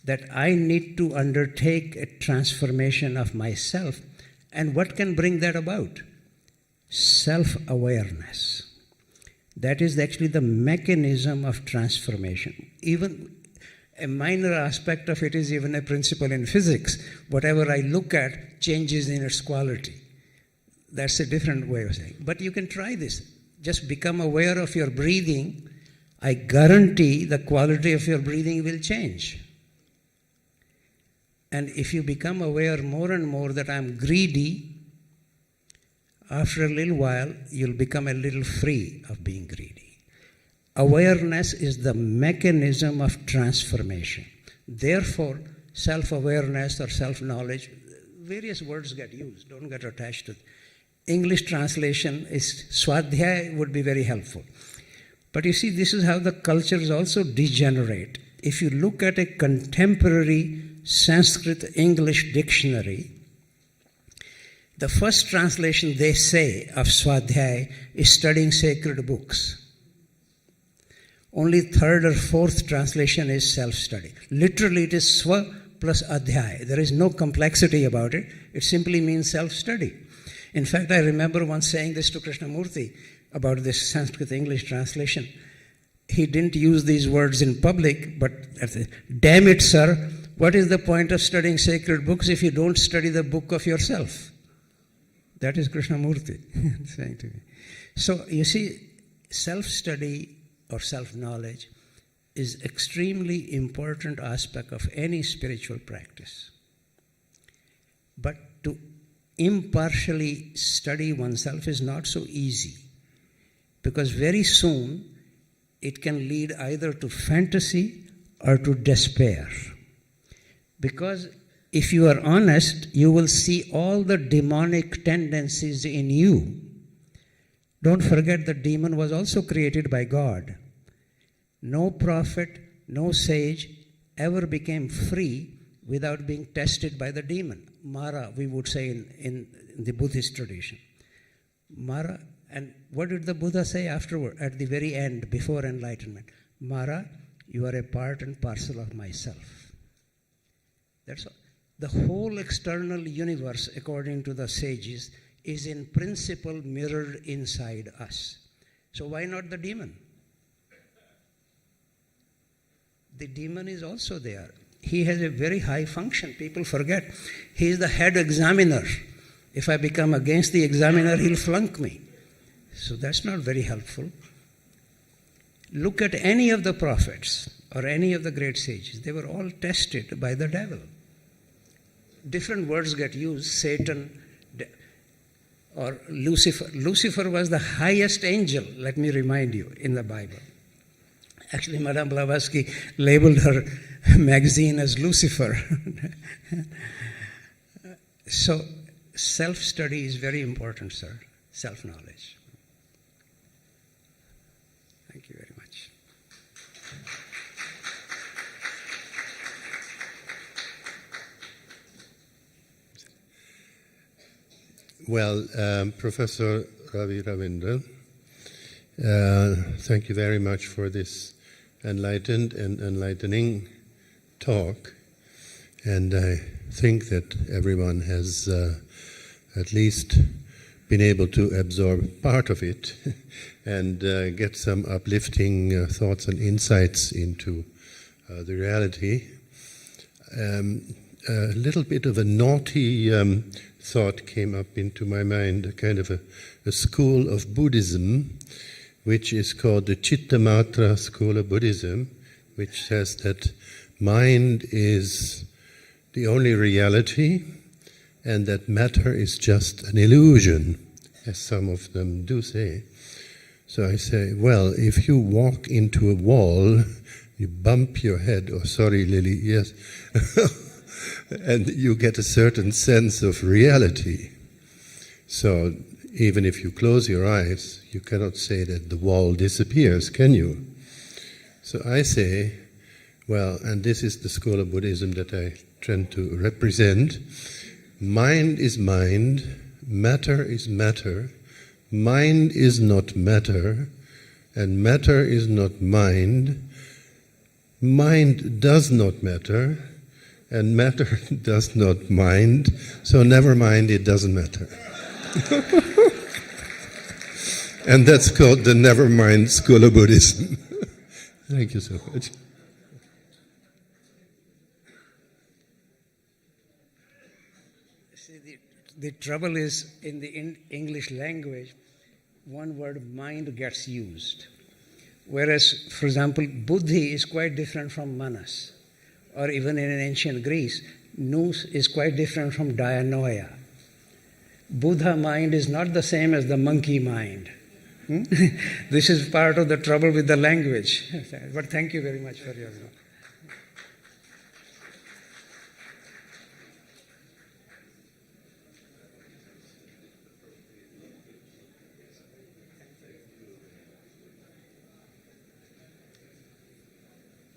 that I need to undertake a transformation of myself. And what can bring that about? Self-awareness. That is actually the mechanism of transformation. Even a minor aspect of it is even a principle in physics. Whatever I look at changes in its quality. That's a different way of saying. But you can try this. Just become aware of your breathing. I guarantee the quality of your breathing will change. And if you become aware more and more that I'm greedy, after a little while, you'll become a little free of being greedy. Awareness is the mechanism of transformation. Therefore, self-awareness or self-knowledge, various words get used, don't get attached to it. English translation is Swadhyay would be very helpful. But you see, this is how the cultures also degenerate. If you look at a contemporary Sanskrit English dictionary, the first translation they say of Swadhyay is studying sacred books. Only third or fourth translation is self-study. Literally it is Swa plus Adhyay. There is no complexity about it. It simply means self-study. In fact, I remember once saying this to Krishnamurti about this Sanskrit English translation. He didn't use these words in public, but damn it, sir, what is the point of studying sacred books if you don't study the book of yourself? That is Krishnamurti saying to me. So you see, self-study or self-knowledge is extremely important aspect of any spiritual practice. But to impartially study oneself is not so easy, because very soon it can lead either to fantasy or to despair. Because if you are honest, you will see all the demonic tendencies in you. Don't forget the demon was also created by God. No prophet, no sage ever became free without being tested by the demon. Mara, we would say in the Buddhist tradition. Mara, and what did the Buddha say afterward, at the very end, before enlightenment? Mara, you are a part and parcel of myself. That's all. The whole external universe, according to the sages, is in principle mirrored inside us. So why not the demon? The demon is also there. He has a very high function. People forget. He is the head examiner. If I become against the examiner, he'll flunk me. So that's not very helpful. Look at any of the prophets or any of the great sages. They were all tested by the devil. Different words get used, Satan or Lucifer. Lucifer was the highest angel, let me remind you, in the Bible. Actually, Madame Blavatsky labeled her magazine as Lucifer. So, self-study is very important, sir. Self-knowledge. Thank you very much. Well, Professor Ravi Ravindra, thank you very much for this enlightened and enlightening talk. And I think that everyone has at least been able to absorb part of it and get some uplifting thoughts and insights into the reality. A little bit of a naughty thought came up into my mind, a kind of a school of Buddhism, which is called the Chittamatra school of Buddhism, which says that mind is the only reality and that matter is just an illusion, as some of them do say. So I say, well, if you walk into a wall, you bump your head, oh sorry Lily, yes, and you get a certain sense of reality. So even if you close your eyes, you cannot say that the wall disappears, can you? So I say, Well, and this is the school of Buddhism that I tend to represent. Mind is mind, matter is matter, mind is not matter, and matter is not mind. Mind does not matter, and matter does not mind, so never mind, it doesn't matter. And that's called the Nevermind School of Buddhism. Thank you so much. See, the trouble is in the English language, one word mind gets used. Whereas, for example, buddhi is quite different from manas. Or even in ancient Greece, nous is quite different from dianoia. Buddha mind is not the same as the monkey mind. This is part of the trouble with the language. But thank you very much for your